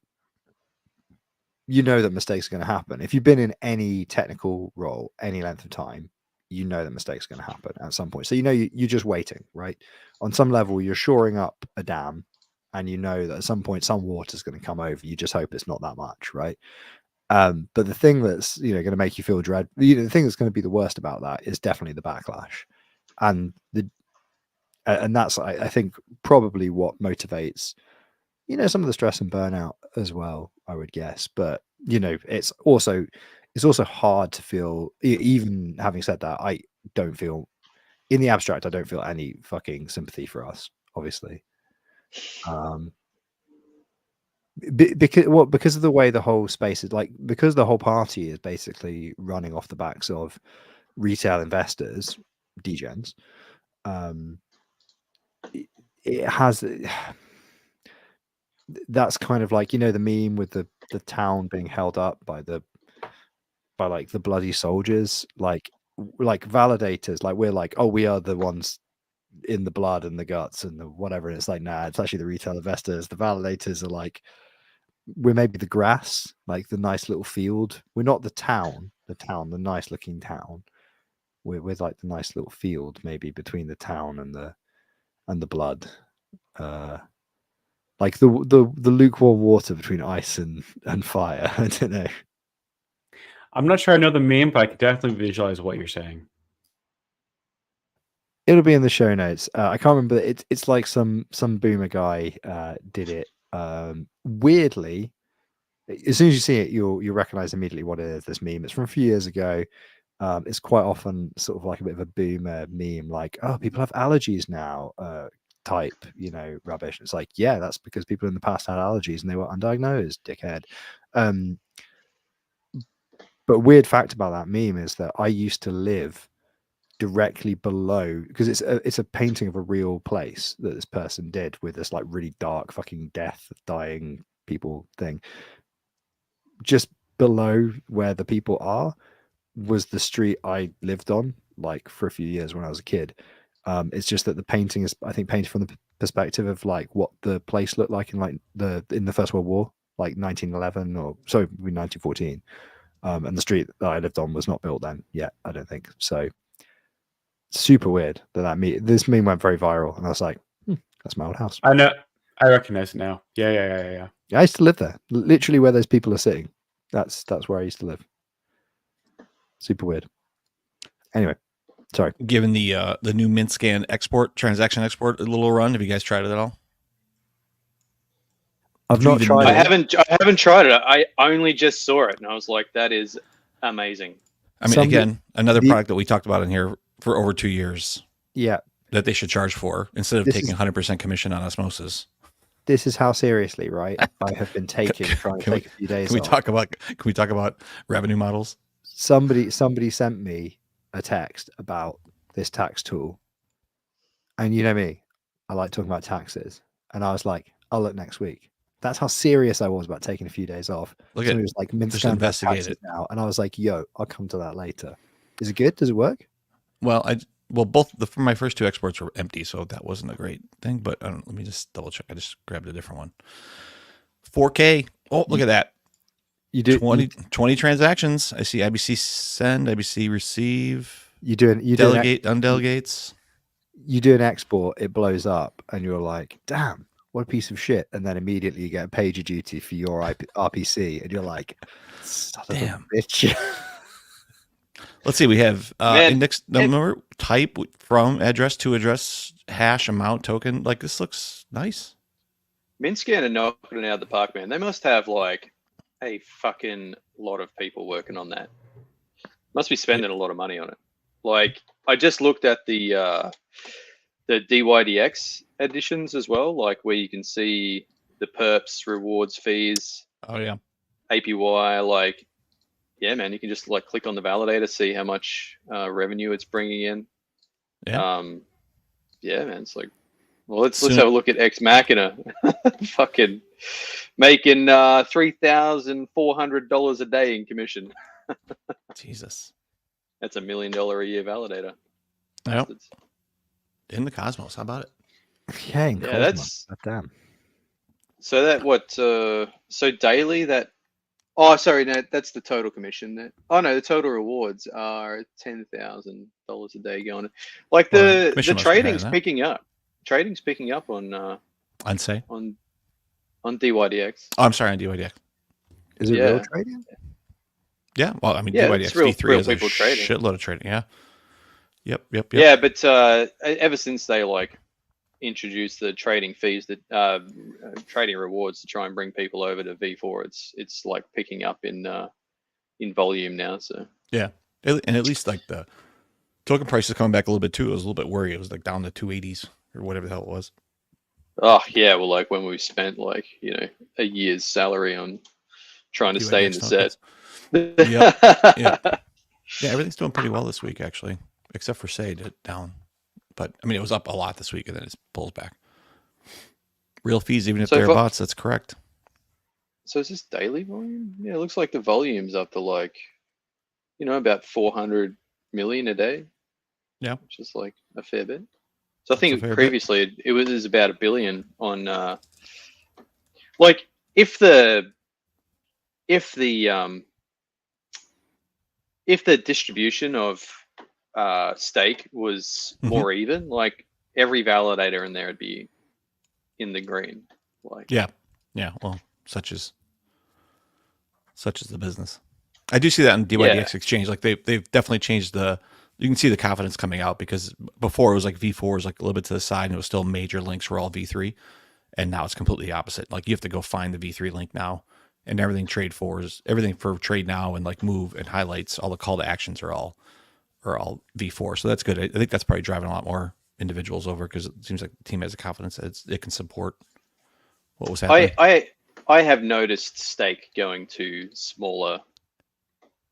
that mistakes are going to happen. If you've been in any technical role any length of time, that mistakes are going to happen at some point. So you're just waiting, right? On some level, you're shoring up a dam, and that at some point some water is going to come over. You just hope it's not that much, right? But the thing that's going to make you feel dread, the thing that's going to be the worst about that is definitely the backlash, and that's I think probably what motivates some of the stress and burnout as well, I would guess. But it's also hard to feel. Even having said that, I don't feel in the abstract. I don't feel any fucking sympathy for us, obviously. Because of the way the whole space is like, because the whole party is basically running off the backs of retail investors, Degens. It has. That's kind of like the meme with the town being held up by like the bloody soldiers, like validators, like we're like, oh, we are the ones in the blood and the guts and the whatever, and it's like, nah, it's actually the retail investors. The validators are like, we're maybe the grass, like the nice little field. We're not the town, the nice looking town. We're like the nice little field maybe between the town and the blood. Like the lukewarm water between ice and fire. I don't know. I'm not sure I know the meme, but I can definitely visualize what you're saying. It'll be in the show notes. I can't remember. It's like some boomer guy did it. Weirdly, as soon as you see it, you'll recognize immediately what it is. This meme. It's from a few years ago. It's quite often sort of like a bit of a boomer meme, like, oh, people have allergies now. Type rubbish. It's like, yeah, that's because people in the past had allergies and they were undiagnosed, dickhead. But weird fact about that meme is that I used to live directly below, because it's a painting of a real place that this person did with this like really dark fucking death, dying people thing. Just below where the people are was the street I lived on, like for a few years when I was a kid. It's just that the painting is, I think, painted from the perspective of like what the place looked like in the First World War, like 1911 or sorry, 1914. And the street that I lived on was not built then yet, I don't think. So super weird this meme went very viral, and I was like, that's my old house. I know. I recognize it now. Yeah. I used to live there, literally where those people are sitting. That's where I used to live. Super weird. Anyway, sorry. Given the new Mint Scan transaction export a little run, have you guys tried it at all? I've not tried I it. haven't tried it. I only just saw it, and I was like, that is amazing. I mean, again, another product that we talked about in here for over 2 years. Yeah. That they should charge for instead of taking 100% commission on osmosis. This is how seriously, right? I have been trying to take a few days. Can we talk about revenue models? Somebody sent me a text about this tax tool, and you know me, I like talking about taxes, and I was like, I'll look next week. That's how serious I was about taking a few days off. Somebody was like, Mint Scan investigate it now, and I was like, yo, I'll come to that later. Is it good? Does it work? Well, for my first 2 exports were empty, so that wasn't a great thing. But let me just double check. I just grabbed a different one. 4K. Oh, look at that. You do 20 transactions. I see IBC send, IBC receive. You delegate, undelegates. You do an export, it blows up, and you're like, damn, what a piece of shit. And then immediately you get a pager duty for your RPC, and you're like, son of a bitch. Let's see. We have index number, type from address to address, hash, amount, token. Like, this looks nice. Mint Scan are knocking it out of the park, man. They must have like a fucking lot of people working on that. Must be spending a lot of money on it. Like, I just looked at the DYDX editions as well, like where you can see the perps, rewards, fees. Oh yeah. APY, like, yeah, man, you can just like click on the validator, see how much revenue it's bringing in. Yeah. Yeah, man, it's like, well, let's have a look at Ex Machina, fucking making $3,400 a day in commission. Jesus, that's $1 million a year validator. Yep. In the cosmos, how about it? Yeah, that's damn. So that what? So daily that. Oh, sorry, no, that's the total commission. Oh no, the total rewards are $10,000 a day going. Like the trading's picking up. Trading's picking up on say on DYDX. Oh, I'm sorry, on DYDX. Is it real trading? Yeah, well, I mean, DYDX V3 has a trading. shitload of trading. Yeah. Yep. Yeah, but ever since they like introduced the trading fees, that trading rewards to try and bring people over to V4, it's like picking up in volume now. So yeah, and at least like the token price is coming back a little bit too. I was a little bit worried. It was like down to 280s or whatever the hell it was. Oh yeah, well, like when we spent like a year's salary on trying to stay in the set. Yeah, everything's doing pretty well this week actually, except for SAID down. But I mean, it was up a lot this week, and then it pulls back. Real fees, even if they're bots, that's correct. So is this daily volume? Yeah, it looks like the volume's up to like, about 400 million a day. Yeah, which is like a fair bit. So I think previously it was about 1 billion on. Like if the distribution of stake was more even, like every validator in there would be in the green. Like yeah, well, such is the business. I do see that in DYDX exchange. Like they've definitely changed you can see the confidence coming out, because before it was like V4 was like a little bit to the side and it was still major links were all V3, and now it's completely opposite. Like you have to go find the V3 link now, and everything everything for trade now and like move and highlights, all the call to actions are all V4. So that's good. I think that's probably driving a lot more individuals over, because it seems like the team has the confidence that it can support what was happening. I have noticed stake going to smaller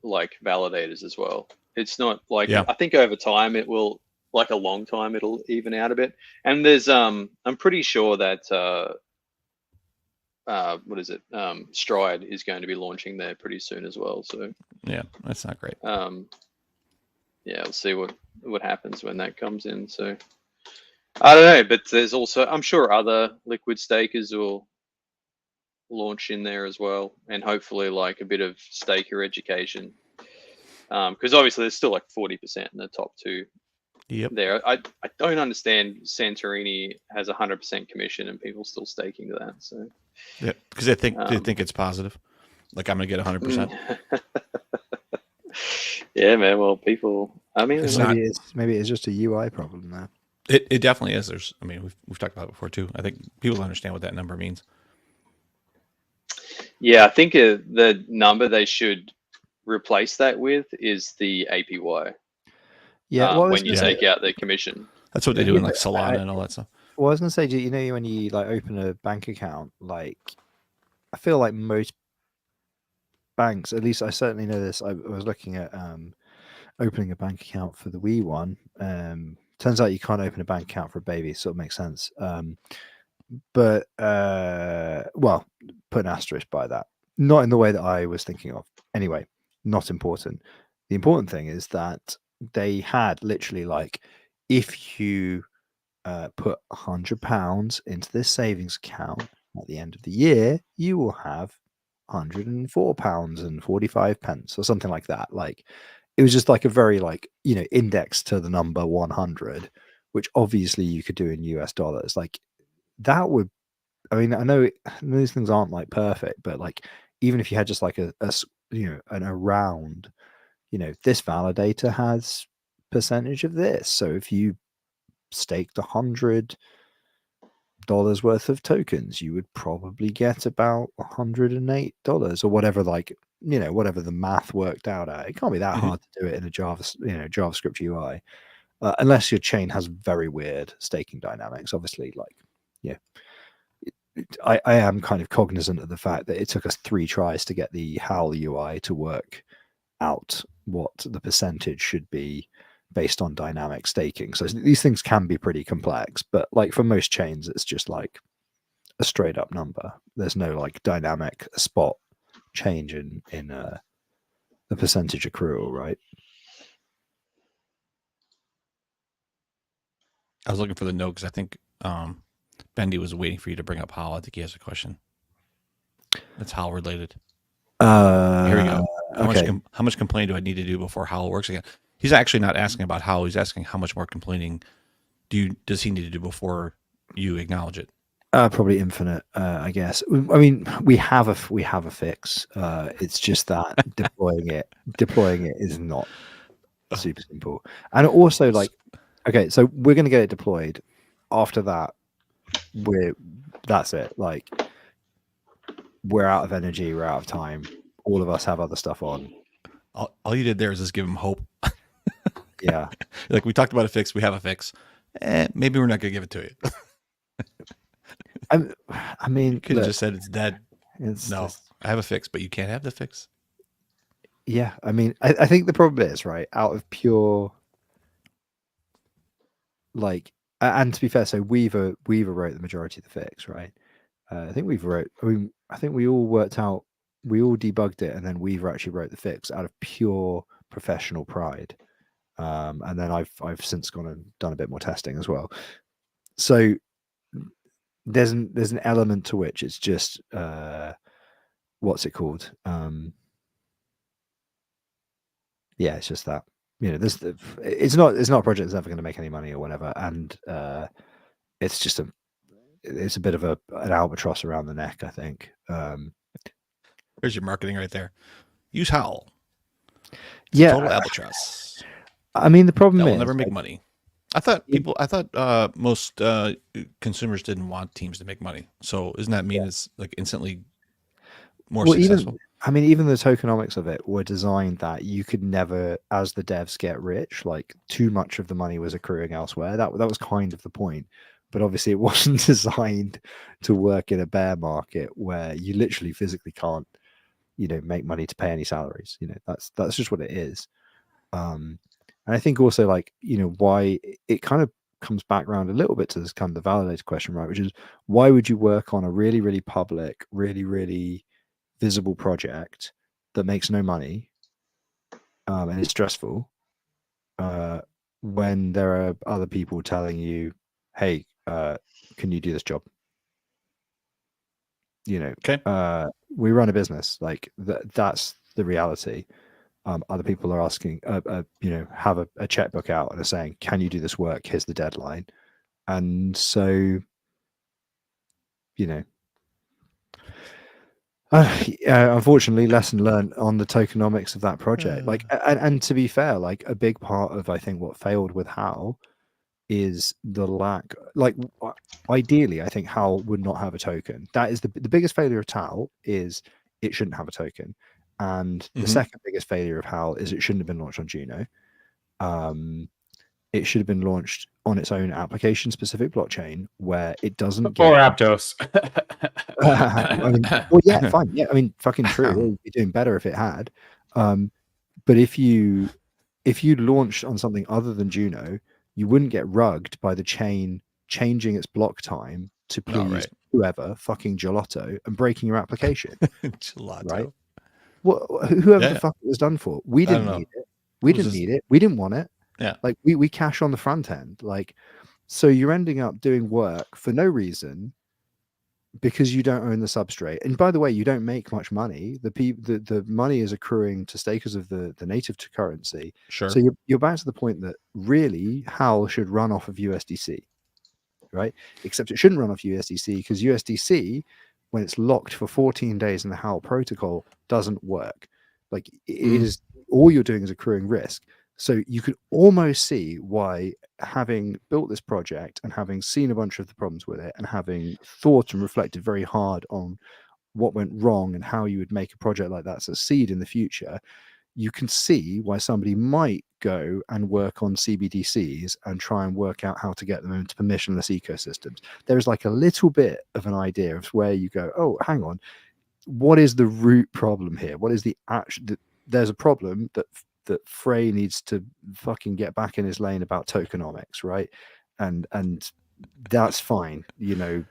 like validators as well. It's not like, Yeah. I think over time it will, like a long time, it'll even out a bit. And there's I'm pretty sure that what is it? Stride is going to be launching there pretty soon as well. So Yeah, that's not great. yeah, we'll see what happens when that comes in. So I don't know, but there's also, I'm sure other liquid stakers will launch in there as well, and hopefully like a bit of staker education, because obviously there's still like 40% in the top two Yep. there. I don't understand Santorini has 100% commission and people still staking to that. So Yeah, because they think it's positive. Like, I'm gonna get 100%. yeah, man. Well, people. I mean, It's maybe not- maybe it's just a UI problem there. It definitely is. There's, I mean, we've talked about it before too. I think people understand what that number means. yeah, I think the number they should replace that with is the APY. Yeah, well, I was when you gonna say, take out the commission. That's what they do in like Solana and all that stuff. well, I was gonna say, do you know when you like open a bank account, like I feel like most banks, at least I certainly know this. I was looking at opening a bank account for the Wii one. Turns out you can't open a bank account for a baby, so it makes sense. But well, put an asterisk by that. Not in the way that I was thinking of. Anyway, not important. The important thing is that they had literally like, if you put £100 into this savings account at the end of the year, you will have £104.45 or something like that. Like, it was just like a very like, you know, index to the number 100, which obviously you could do in US dollars. Like, that would, I mean, I know these things aren't like perfect, but like, even if you had just like a you know, an around, you know, this validator has percentage of this. So if you staked $100 worth of tokens, you would probably get about $108 or whatever, like, you know, whatever the math worked out at. It can't be that hard to do it in a JavaScript UI, unless your chain has very weird staking dynamics. Obviously, like, yeah, I am kind of cognizant of the fact that it took us 3 tries to get the HAL UI to work out what the percentage should be based on dynamic staking. So these things can be pretty complex, but like for most chains, it's just like a straight up number. There's no like dynamic spot change in the percentage accrual, right? I was looking for the note because I think Bendy was waiting for you to bring up HAL. I think he has a question. That's HAL related. Here we go. How much complaining do I need to do before HAL works again? He's actually not asking about HAL. He's asking how much more complaining does he need to do before you acknowledge it? Probably infinite, I guess. I mean, we have a fix. It's just that deploying it is not super simple. And also, like, okay, so we're going to get it deployed. After that, that's it. Like, we're out of energy. We're out of time. All of us have other stuff on. All you did there is just give him hope. Yeah. Like, we talked about a fix. We have a fix. Maybe we're not going to give it to you. I mean, you could have just said it's dead. I have a fix, but you can't have the fix. Yeah. I mean, I think the problem is, right, out of pure, like, and to be fair, so Weaver wrote the majority of the fix, right? I think I think we all worked out, we all debugged it, and then Weaver actually wrote the fix out of pure professional pride. And then I've since gone and done a bit more testing as well. So there's an element to which it's just what's it called? Yeah, it's just that, you know, it's not a project that's ever going to make any money or whatever, and it's just it's a bit of an albatross around the neck, I think. There's your marketing right there. Use HAL. Yeah, total albatross. I mean, the problem that is will never make money. I thought most consumers didn't want teams to make money. So doesn't that mean it's like instantly more successful? Even the tokenomics of it were designed that you could never, as the devs, get rich. Like, too much of the money was accruing elsewhere. That was kind of the point. But obviously, it wasn't designed to work in a bear market where you literally physically can't, you know, make money to pay any salaries. You know, that's just what it is. And I think also, like, why it kind of comes back around a little bit to this kind of the validator question, right? Which is, why would you work on a really, really public, really, really visible project that makes no money and is stressful when there are other people telling you, hey, can you do this job? Okay. We run a business. Like, that's the reality. Other people are asking, have a checkbook out and are saying, can you do this work? Here's the deadline. And so, unfortunately, lesson learned on the tokenomics of that project. Like, and to be fair, like, a big part of, I think, what failed with HAL is the lack. Like, ideally, I think HAL would not have a token. That is the biggest failure of TAL is it shouldn't have a token. And the second biggest failure of HAL is it shouldn't have been launched on Juno. It should have been launched on its own application-specific blockchain where it doesn't get... Or Aptos. I mean, well, yeah, fine. Yeah, I mean, fucking true. It would be doing better if it had. But if you launched on something other than Juno, you wouldn't get rugged by the chain changing its block time to please whoever, fucking Gelato, and breaking your application. Gelato. Right? Whoever the fuck it was done for. We didn't need it. We didn't need it. We didn't want it. Yeah. Like, we cash on the front end. Like, so you're ending up doing work for no reason because you don't own the substrate. And by the way, you don't make much money. The money is accruing to stakers of the native currency. Sure. So you're back to the point that really HAL should run off of USDC, right? Except it shouldn't run off USDC because USDC, when it's locked for 14 days in the HAL protocol, doesn't work. Like, it is, all you're doing is accruing risk. So you could almost see why, having built this project and having seen a bunch of the problems with it and having thought and reflected very hard on what went wrong and how you would make a project like that succeed in the future, you can see why somebody might go and work on CBDCs and try and work out how to get them into permissionless ecosystems. There's like a little bit of an idea of where you go, oh, hang on, what is the root problem here? What is the actual... There's a problem that Frey needs to fucking get back in his lane about tokenomics, right? And that's fine. The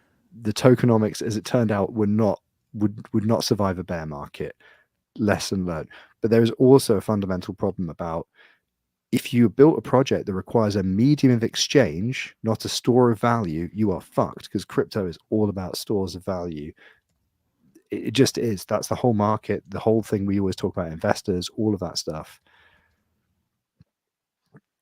tokenomics, as it turned out, would not survive a bear market. Lesson learned. But there is also a fundamental problem about, if you built a project that requires a medium of exchange, not a store of value, you are fucked, because crypto is all about stores of value. It just is. That's the whole market, the whole thing we always talk about, investors, all of that stuff.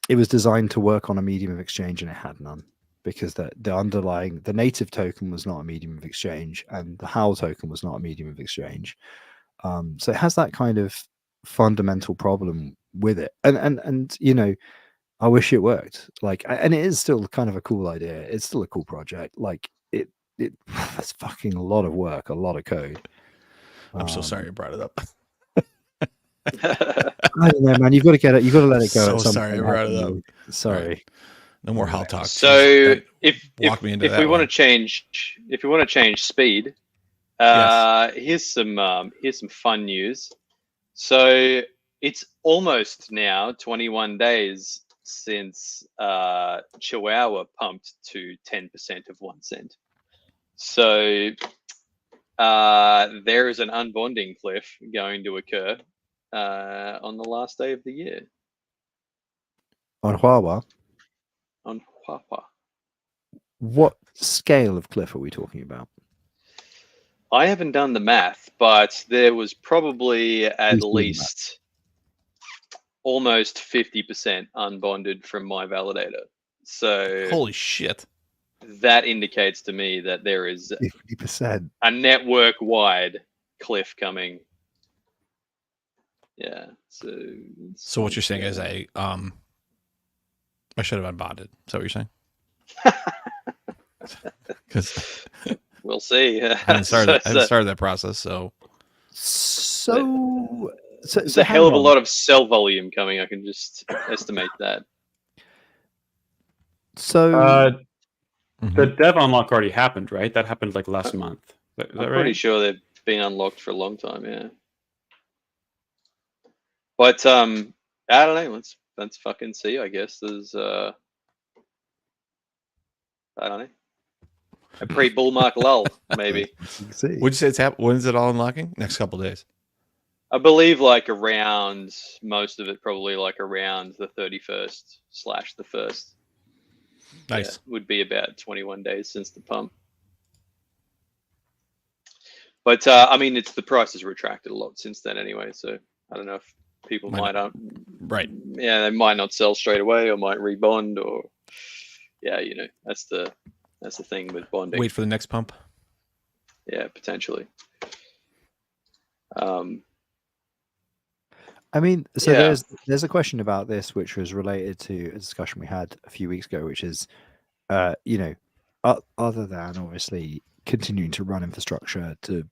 It was designed to work on a medium of exchange, and it had none, because the underlying, the native token was not a medium of exchange, and the HAL token was not a medium of exchange. So it has that kind of fundamental problem with it, and I wish it worked. Like, and it is still kind of a cool idea. It's still a cool project. Like, it's fucking a lot of work, a lot of code. I'm so sorry you brought it up. I don't know, man. You've got to get it. You've got to let it go. So sorry I brought it up. Sorry. Right. No more HAL talk. So if we want to change speed, here's some fun news. So it's almost now 21 days since Chihuahua pumped to 10% of 1 cent. So there is an unbonding cliff going to occur on the last day of the year. On Huawei? On Huawei. What scale of cliff are we talking about? I haven't done the math, but there was probably at least almost 50% unbonded from my validator. So holy shit. That indicates to me that there is 50%. A network-wide cliff coming. Yeah. So what you're saying is I should have unbonded. Is that what you're saying? Because we'll see. I haven't started that process, so there's a hell of a lot of cell volume coming. I can just estimate that. So the dev unlock already happened, right? That happened like last month. Is that I'm right? pretty sure they've been unlocked for a long time, yeah. But I don't know. Let's fucking see. I guess there's I don't know, a pre-bull market lull maybe. You can see. Would you say it's when is it all unlocking? Next couple of days. I believe like around most of it, probably like around the 31st / the 1st. Nice. Yeah, would be about 21 days since the pump. But I mean, the price has retracted a lot since then anyway. So I don't know if people might right. Yeah, they might not sell straight away or might rebond, or yeah, that's the thing with bonding. Wait for the next pump. Yeah, potentially. I mean, so Yeah. there's a question about this which was related to a discussion we had a few weeks ago, which is, other than obviously continuing to run infrastructure to,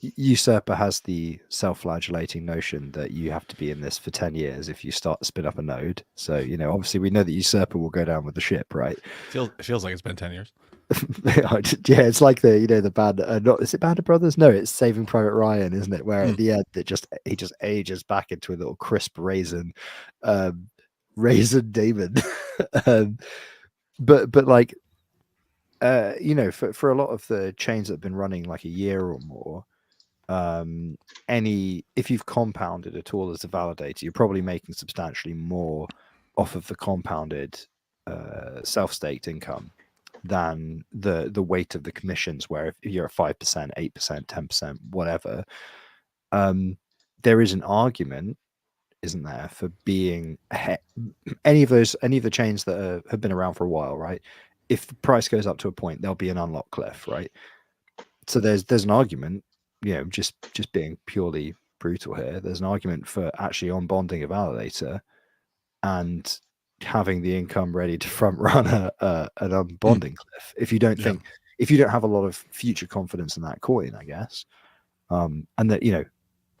Usurper has the self-flagellating notion that you have to be in this for 10 years if you start to spin up a node. So, obviously we know that Usurper will go down with the ship, right? It feels like it's been 10 years. Yeah, it's like the band. Is it Band of Brothers? No, it's Saving Private Ryan, isn't it? Where at the end he just ages back into a little crisp raisin demon. But like, for a lot of the chains that have been running like a year or more, if you've compounded at all as a validator, you're probably making substantially more off of the compounded self-staked income than the weight of the commissions, where if you're at 5%, 8%, 10%, whatever, there is an argument, isn't there, for being any of the chains that have been around for a while, right? If the price goes up to a point, there'll be an unlock cliff, right? So there's an argument, just being purely brutal here, there's an argument for actually unbonding a validator and having the income ready to front run an unbonding cliff if you don't have a lot of future confidence in that coin, I guess. And that,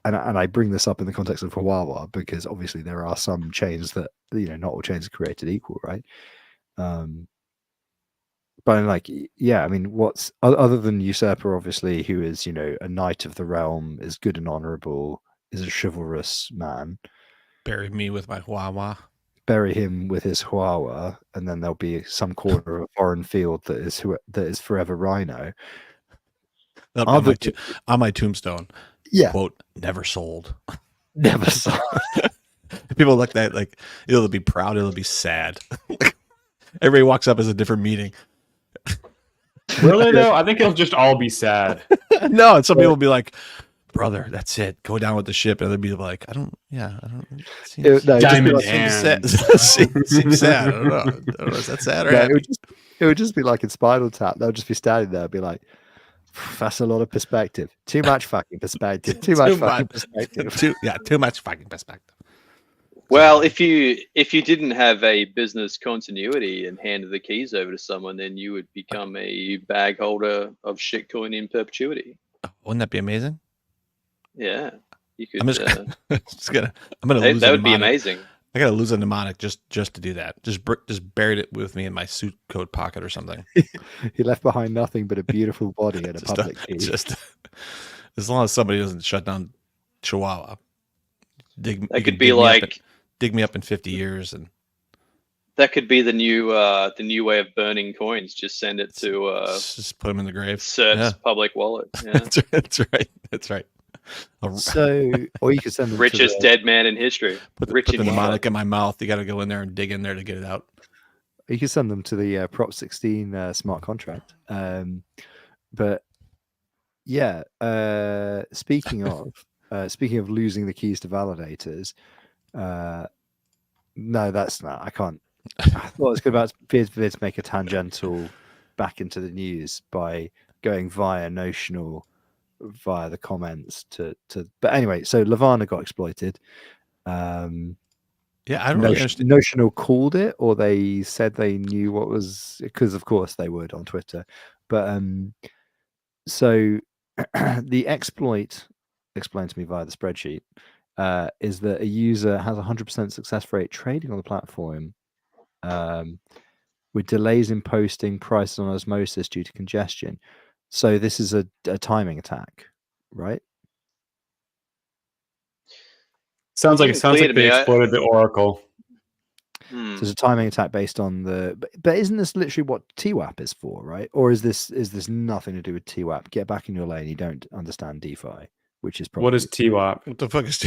and I bring this up in the context of Huawei because obviously there are some chains that, not all chains are created equal, right? But like, yeah, I mean, what's other than Usurper, obviously, who is, a knight of the realm, is good and honorable, is a chivalrous man. Bury me with my Huawei. Bury him with his Huawei, and then there'll be some corner of a foreign field that is forever Rhino. On my tombstone, yeah, quote, never sold. Never sold. People look at like it'll be proud, it'll be sad. Everybody walks up as a different meeting. Will they though? I think it'll just all be sad. No, and some people will be like, brother, that's it. Go down with the ship. And they'll be like, I don't. Diamond hands. Seems sad. I don't know. Is that sad or happy? It would just be like in Spinal Tap. They'll just be standing there and be like, that's a lot of perspective. Too much fucking perspective. Too much fucking perspective. Too much fucking perspective. Well, if you didn't have a business continuity and handed the keys over to someone, then you would become a bag holder of shitcoin in perpetuity. Wouldn't that be amazing? Yeah, you could. I'm gonna lose. That would be amazing. I gotta lose a mnemonic just to do that. Just buried it with me in my suit coat pocket or something. He left behind nothing but a beautiful body and a public key. Just as long as somebody doesn't shut down Chihuahua. Dig me up in 50 years, and that could be the new way of burning coins. Just send it to just put them in the grave. Cert's public wallet. Yeah. That's right. So, or you could send them richest dead man in history. Put the mnemonic in my mouth. You got to go in there and dig in there to get it out. You can send them to the Prop 16 smart contract. But yeah, speaking of losing the keys to validators, no, that's not. I can't. I thought I was about to make a tangential back into the news by going via Notional, via the comments to. But anyway, so Lavana got exploited. Yeah, I don't really understand. Notional called it, or they said they knew what was, because of course they would on Twitter. But so the exploit, explained to me via the spreadsheet, is that a user has 100% success rate trading on the platform, with delays in posting, prices on osmosis due to congestion. So this is a timing attack, right? Sounds like clear to they me. exploited the Oracle. So there's a timing attack based on the. But isn't this literally what TWAP is for, right? Or is this nothing to do with TWAP? Get back in your lane. You don't understand DeFi, which is probably What is TWAP? What the fuck is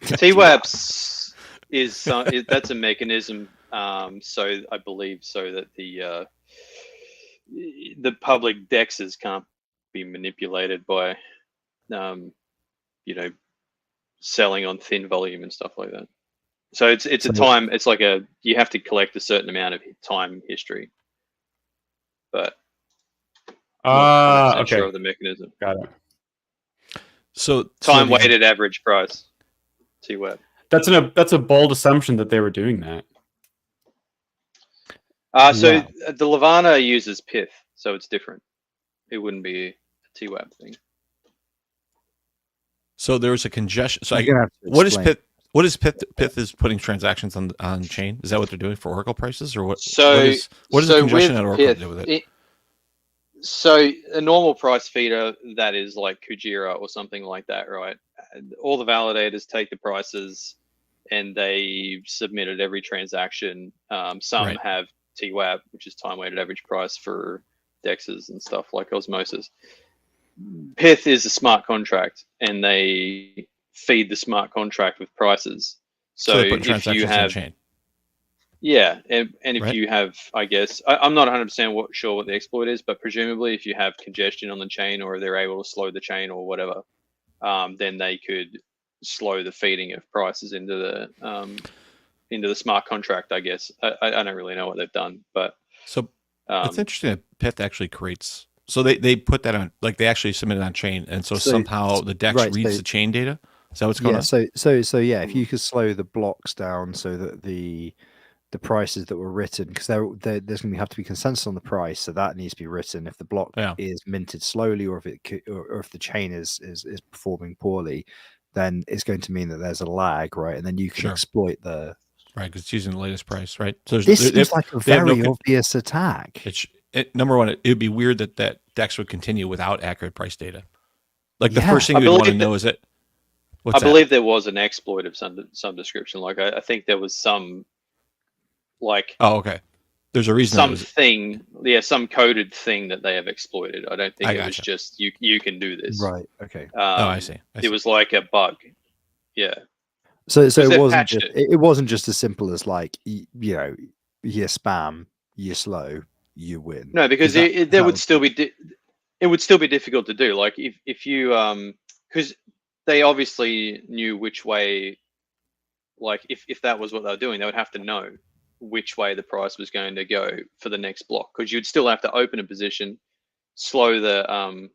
TWAPs is that's a mechanism. So I believe so that the public dexes can't be manipulated by, selling on thin volume and stuff like that. So it's a time. It's like you have to collect a certain amount of time history, but Okay. sure of the mechanism. Got it. So time weighted average price. TWAP. That's a bold assumption that they were doing that. So the Levana uses Pith, so it's different. It wouldn't be a TWAP thing. So there was a congestion. So what is Pith? What is Pith? Pith is putting transactions on chain. Is that what they're doing for Oracle prices, or what? So what does the congestion at Oracle do with it? So a normal price feeder that is like Kujira or something like that, right? All the validators take the prices and they submit it every transaction. Some have TWAP, which is time weighted average price for dexes and stuff like Osmosis. Pith is a smart contract, and they feed the smart contract with prices. So they put if transactions you have, on chain. yeah, and if you have, I guess I'm not 100% sure what the exploit is, but presumably if you have congestion on the chain, or they're able to slow the chain or whatever, then they could slow the feeding of prices into the smart contract. I guess I don't really know what they've done, but so it's interesting that Pith actually creates. So they put that on, like they actually submit it on chain, and so somehow the DEX reads the chain data. Is that what's going on? So yeah, if you could slow the blocks down so that the prices that were written, because there's going to have to be consensus on the price, so that needs to be written. If the block is minted slowly, or if the chain is performing poorly, then it's going to mean that there's a lag, right? And then you can exploit the because it's using the latest price, right? So this seems like a very obvious attack. Number one, it would be weird that DEX would continue without accurate price data. Like the first thing you want to know is it. I believe there was an exploit of some description. Like I think there was some. Like okay, there's a reason. Some coded thing that they have exploited. I don't think it was just you can do this. Right. Okay. I see. It was like a bug. Yeah. So it wasn't just as simple as like you spam, you slow, you win. No, because it would still be difficult to do. Like if you because they obviously knew which way. Like if that was what they were doing, they would have to know which way the price was going to go for the next block, because you'd still have to open a position, slow the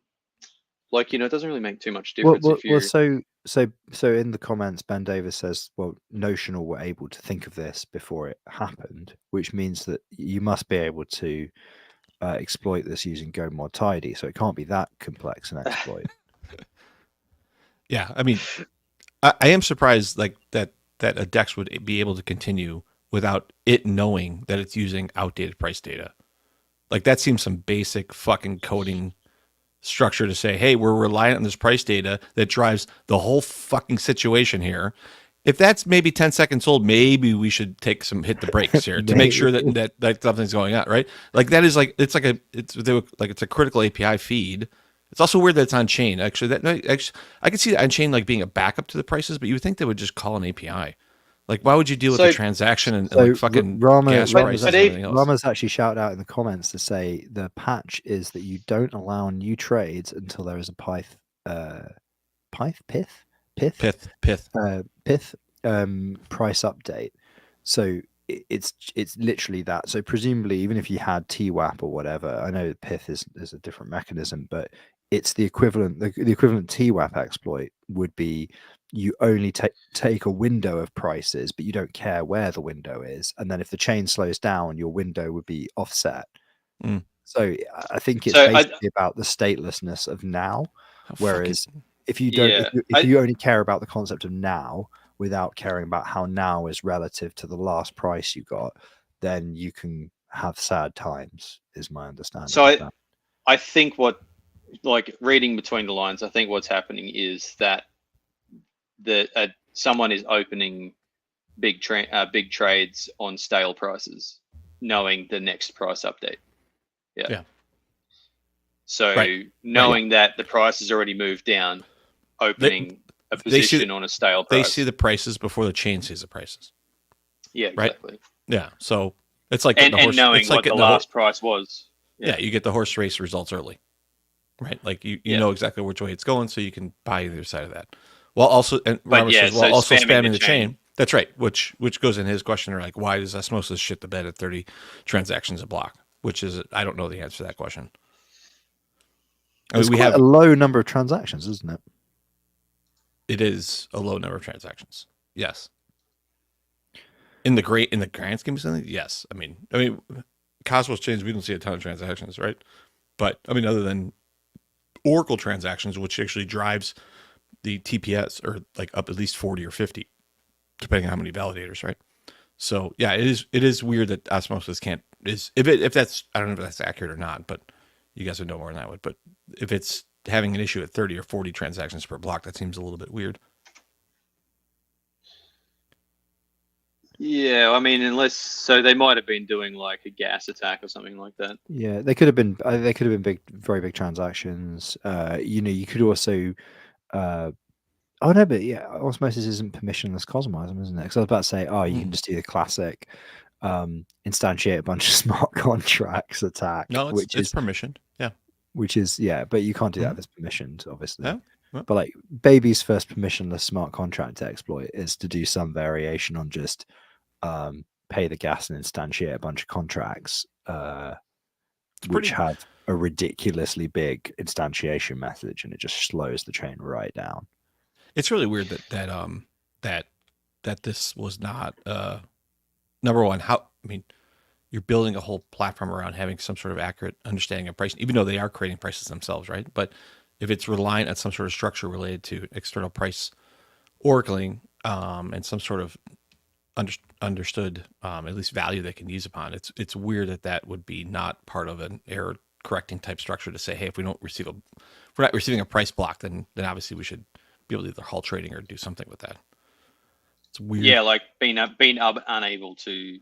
it doesn't really make too much difference. So in the comments, Ben Davis says, well, Notional were able to think of this before it happened, which means that you must be able to exploit this using Go Mod Tidy, so it can't be that complex an exploit. Yeah, I mean, I am surprised like that a DEX would be able to continue without it knowing that it's using outdated price data. Like that seems some basic fucking coding structure to say, hey, we're reliant on this price data that drives the whole fucking situation here. If that's maybe 10 seconds old, maybe we should hit the brakes here to make sure that something's going on, right? Like that is like it's a critical API feed. It's also weird that it's on chain. I could see that on chain like being a backup to the prices, but you would think they would just call an API. Like, why would you deal with the transaction and like fucking gas prices and everything else? Rama's actually shouted out in the comments to say the patch is that you don't allow new trades until there is a Pith price update. So it's literally that. So presumably, even if you had TWAP or whatever, I know Pith is a different mechanism, but it's the equivalent. The equivalent TWAP exploit would be you only take a window of prices, but you don't care where the window is. And then if the chain slows down, your window would be offset. So I think it's basically about the statelessness of now. Whereas if you don't, if you only care about the concept of now without caring about how now is relative to the last price you got, then you can have sad times, is my understanding. So I think reading between the lines, I think what's happening is that that someone is opening big trades on stale prices, knowing the next price update. Yeah. So Right. knowing that the price has already moved down, opening a position on a stale price. They see the prices before the chain sees the prices. Yeah, Right? exactly. Yeah. So it's like And knowing what the last price was. Yeah, you get the horse race results early. Right? Like you know exactly which way it's going, so you can buy either side of that. While also, and Robert says, while also spamming the chain. That's right. Which goes in his question, like, why does osmosis shit the bed at 30 transactions a block? Which is, I don't know the answer to that question. It's quite a low number of transactions, isn't it? It is a low number of transactions. Yes. In the grand scheme of things, yes. I mean, Cosmos chains, we don't see a ton of transactions, right? But I mean, other than Oracle transactions, which actually drives the TPS, or like up at least 40 or 50, depending on how many validators, right? So yeah, it is weird that osmosis can't if that's, I don't know if that's accurate or not, but you guys would know more than I would. But if it's having an issue at 30 or 40 transactions per block, that seems a little bit weird. Yeah, I mean, so they might have been doing like a gas attack or something like that. Yeah, they could have been big, very big transactions. You could also oh no, but yeah, osmosis isn't permissionless cosmosm, isn't it? Because I was about to say, you can just do the classic instantiate a bunch of smart contracts attack. No, it's permissioned. Yeah. Which is, but you can't do that if it's permissioned, obviously. Yeah. But like Baby's first permissionless smart contract exploit is to do some variation on just pay the gas and instantiate a bunch of contracts, which have a ridiculously big instantiation message, and it just slows the chain right down. It's really weird that this was not number one. You're building a whole platform around having some sort of accurate understanding of pricing, even though they are creating prices themselves, right? But if it's reliant on some sort of structure related to external price oracling and some sort of understood at least value they can use upon, it's weird that would be not part of an error correcting type structure to say, hey, if we're not receiving a price block, then obviously we should be able to either halt trading or do something with that. It's weird. Yeah, like being unable to.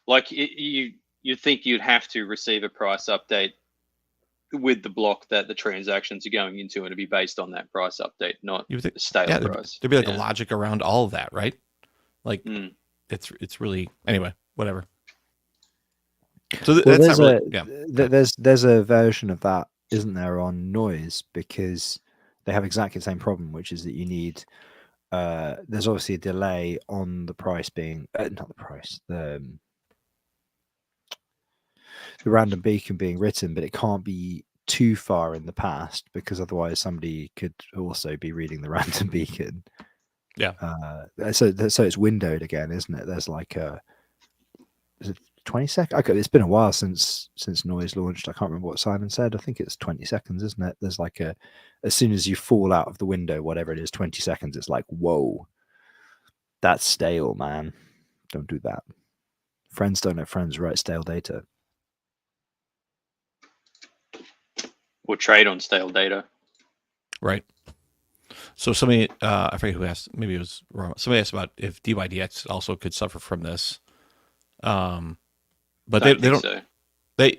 Like you think you'd have to receive a price update with the block that the transactions are going into, and it'd be based on that price update, not the stale price. There'd be like a logic around all of that, right? Like it's really, anyway, whatever. So that's there's a version of that, isn't there, on Noise, because they have exactly the same problem, which is that you need there's obviously a delay on the price being not the price, the random beacon being written, but it can't be too far in the past because otherwise somebody could also be reading the random beacon. Yeah. So it's windowed again, isn't it? There's like is it 20 seconds? Okay, it's been a while since Noise launched. I can't remember what Simon said. I think it's 20 seconds, isn't it? There's like as soon as you fall out of the window, whatever it is, 20 seconds, it's like, whoa, that's stale, man. Don't do that. Friends don't let friends write stale data. Or trade on stale data. Right. So somebody, I forget who asked, maybe it was wrong. Somebody asked about if DYDX also could suffer from this. But they don't. So. But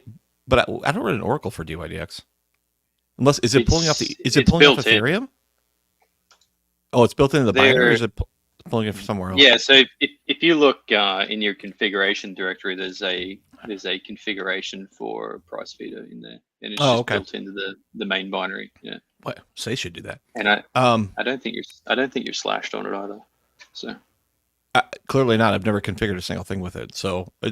I don't run an Oracle for DYDX. Unless is it pulling off Ethereum? Oh, it's built into the binary, or is it pulling it from somewhere else? Yeah. So if you look in your configuration directory, there's a configuration for price feeder in there, and it's just built into the main binary. Yeah. What? So they should do that. And I don't think you're slashed on it either. So. Clearly not. I've never configured a single thing with it, so I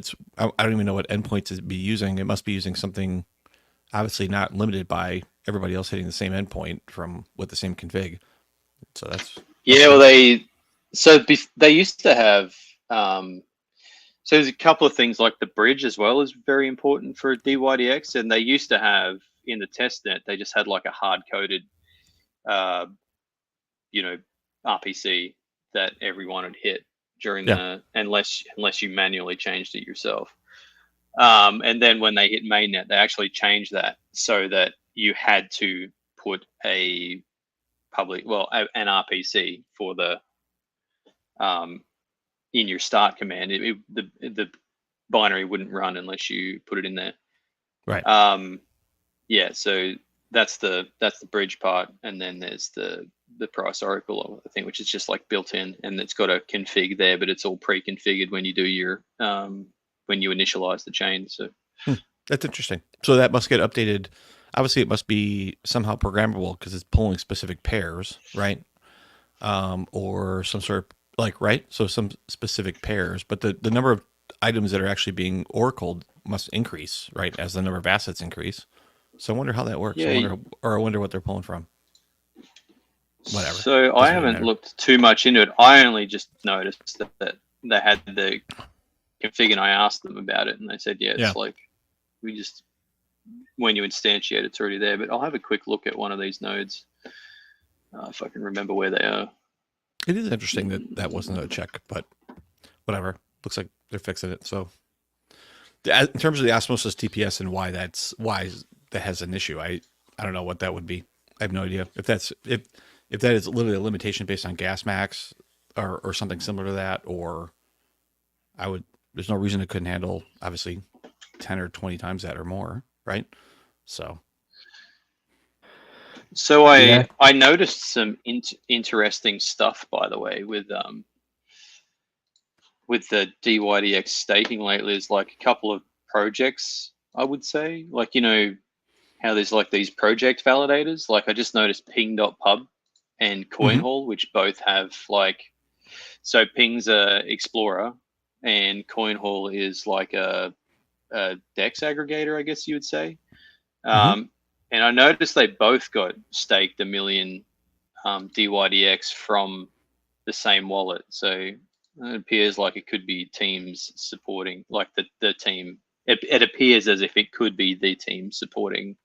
don't even know what endpoint to be using. It must be using something obviously not limited by everybody else hitting the same endpoint with the same config. So that's well, they used to have. So there's a couple of things like the bridge as well is very important for DYDX, and they used to have in the testnet they just had like a hard coded, RPC that everyone had hit during unless you manually changed it yourself. And then when they hit mainnet, they actually changed that so that you had to put an RPC for the in your start command. The binary wouldn't run unless you put it in there. Right. Yeah, so that's the bridge part, and then there's the price oracle, I think, which is just like built in, and it's got a config there, but it's all pre-configured when you do your when you initialize the chain. So That's interesting. So that must get updated. Obviously, it must be somehow programmable because it's pulling specific pairs, right? Or some sort of like, right? So some specific pairs, but the number of items that are actually being oracled must increase, right? As the number of assets increase. So I wonder how that works. Yeah, I wonder what they're pulling from. Whatever. So I Doesn't really haven't matter. looked too much into it. I only just noticed that they had the config, and I asked them about it, and they said, yeah, it's Yeah. like we just, when you instantiate, it's already there. But I'll have a quick look at one of these nodes if I can remember where they are. It is interesting that wasn't a check, but whatever. Looks like they're fixing it. So in terms of the osmosis TPS and why that has an issue, I don't know what that would be. I have no idea if that is literally a limitation based on gas max or something similar to that, or there's no reason it couldn't handle obviously 10 or 20 times that or more, right? So I noticed some interesting stuff, by the way, with the DYDX staking lately. Is like a couple of projects, I would say, like, you know how there's like these project validators. Like I just noticed ping.pub and CoinHall, which both have like, so Ping's a explorer and CoinHall is like a DEX aggregator, I guess you would say. And I noticed they both got staked 1 million DYDX from the same wallet. So it appears like it could be teams supporting, like the team. It appears as if it could be the team supporting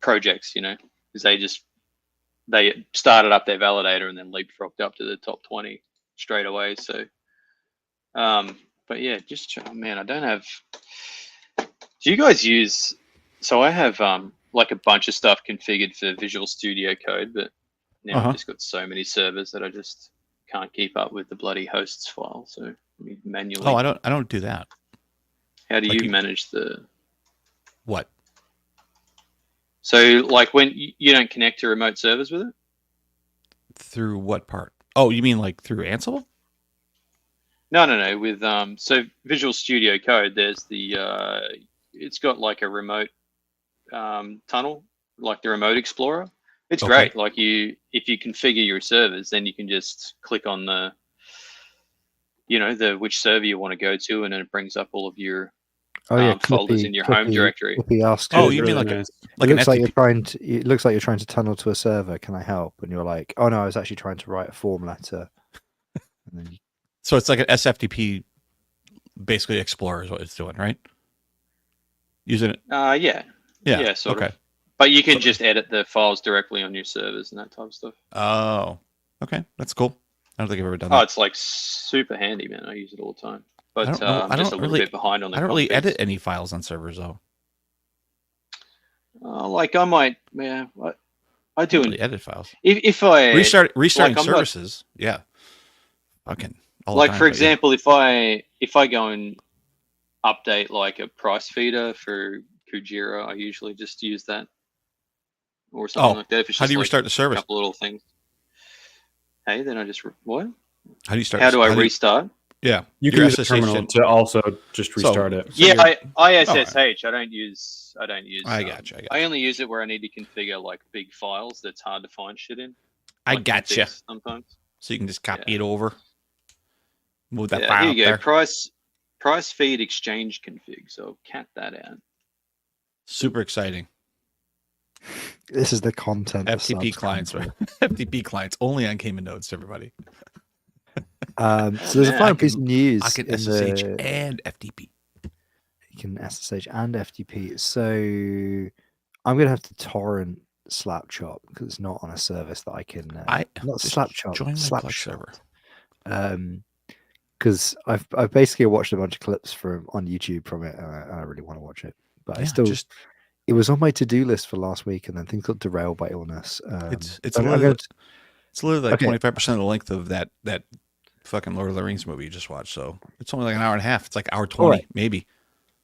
projects, you know, because they started up their validator and then leapfrogged up to the top 20 straight away. So, but yeah, just, man, I don't have, do you guys use, so I have like a bunch of stuff configured for Visual Studio Code, but now I've just got so many servers that I just can't keep up with the bloody hosts file. So let me manually. Oh, I don't do that. How do you manage the what? So like when you don't connect to remote servers with it? Through what part? Oh, you mean like through Ansible? No. With so Visual Studio Code, there's the it's got like a remote tunnel, like the Remote Explorer. It's great. Like if you configure your servers, then you can just click on the, you know, which server you want to go to, and then it brings up all of your folders in your home directory. Oh, you mean like it looks like you're trying to. It looks like you're trying to tunnel to a server. Can I help? And you're like, oh no, I was actually trying to write a form letter. And then so it's like an SFTP, basically Explorer is what it's doing, right? Using it. Yeah, sort of. But you can just edit the files directly on your servers and that type of stuff. Oh, okay, that's cool. I don't think I've ever done that. Oh, it's like super handy, man. I use it all the time. But I'm just a little bit behind on the. I don't really edit any files on servers though. Like I might, yeah. I do really edit files. If I restarting services, yeah. Fucking all like the time, for example, if I go and update like a price feeder for Kujira, I usually just use that or something like that. If it's how just do you restart the service? A couple little things. Hey, then I just what? How do you start? How do I restart? Yeah, you can use a terminal to also just restart it. Yeah, I SSH. I don't use. I gotcha. I only use it where I need to configure like big files that's hard to find shit in. I gotcha. Sometimes. So you can just copy it over. Move that file. Here you go. There. Price feed exchange config. So cat that out. Super exciting. This is the content. FTP clients, right? FTP clients only on Cayman nodes, everybody. So there's a final piece of news. I can SSH and FTP. You can SSH and FTP. So I'm gonna have to torrent Slapchop because it's not on a service that I can. Not Slapchop. Join my Plex server. Because I've basically watched a bunch of clips on YouTube from it, and I really want to watch it. But I still it was on my to-do list for last week, and then things got derailed by illness. It's It's literally like Okay. 25% of the length of that fucking Lord of the Rings movie you just watched. So it's only like an hour and a half. It's like hour 20, Alright. maybe.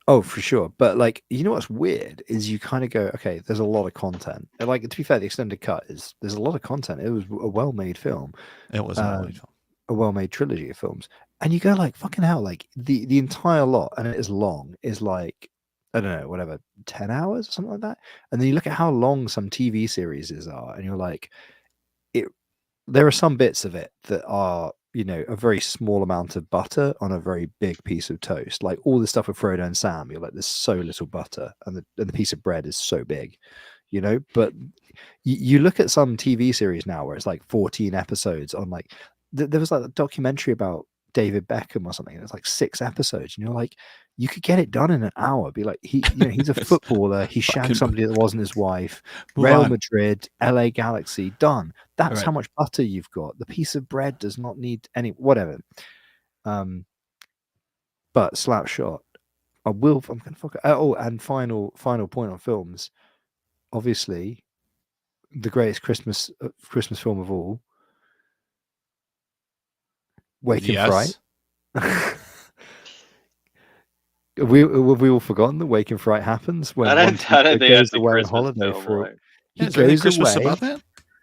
Oh, for sure. But like, you know what's weird is you kind of go, okay, there's a lot of content. And like, to be fair, the extended cut there's a lot of content. It was a well-made film, It was a well-made film. a well-made trilogy of films. And you go like, fucking hell, like the entire lot, and it is long, is like, I don't know, whatever, 10 hours or something like that. And then you look at how long some TV series are, and you're like, there are some bits of it that are, you know, a very small amount of butter on a very big piece of toast. Like all the stuff with Frodo and Sam, you're like, there's so little butter, and the piece of bread is so big, you know. But you look at some TV series now where it's like 14 episodes on like there was like a documentary about David Beckham or something. It's like 6 episodes, and you're like, you could get it done in an hour. Be like, he's a footballer. He Fucking shagged somebody that wasn't his wife. Move Real on. Madrid, LA Galaxy, done. That's Right. how much butter you've got. The piece of bread does not need any whatever. But Slapshot, I'm gonna fuck it. Oh, and final point on films. Obviously, the greatest Christmas film of all, Wake in Fright. Have we all forgotten that Wake in Fright happens when I don't think goes that's a away on Christmas holiday film, for like- he Is there any goes Christmas away. about that?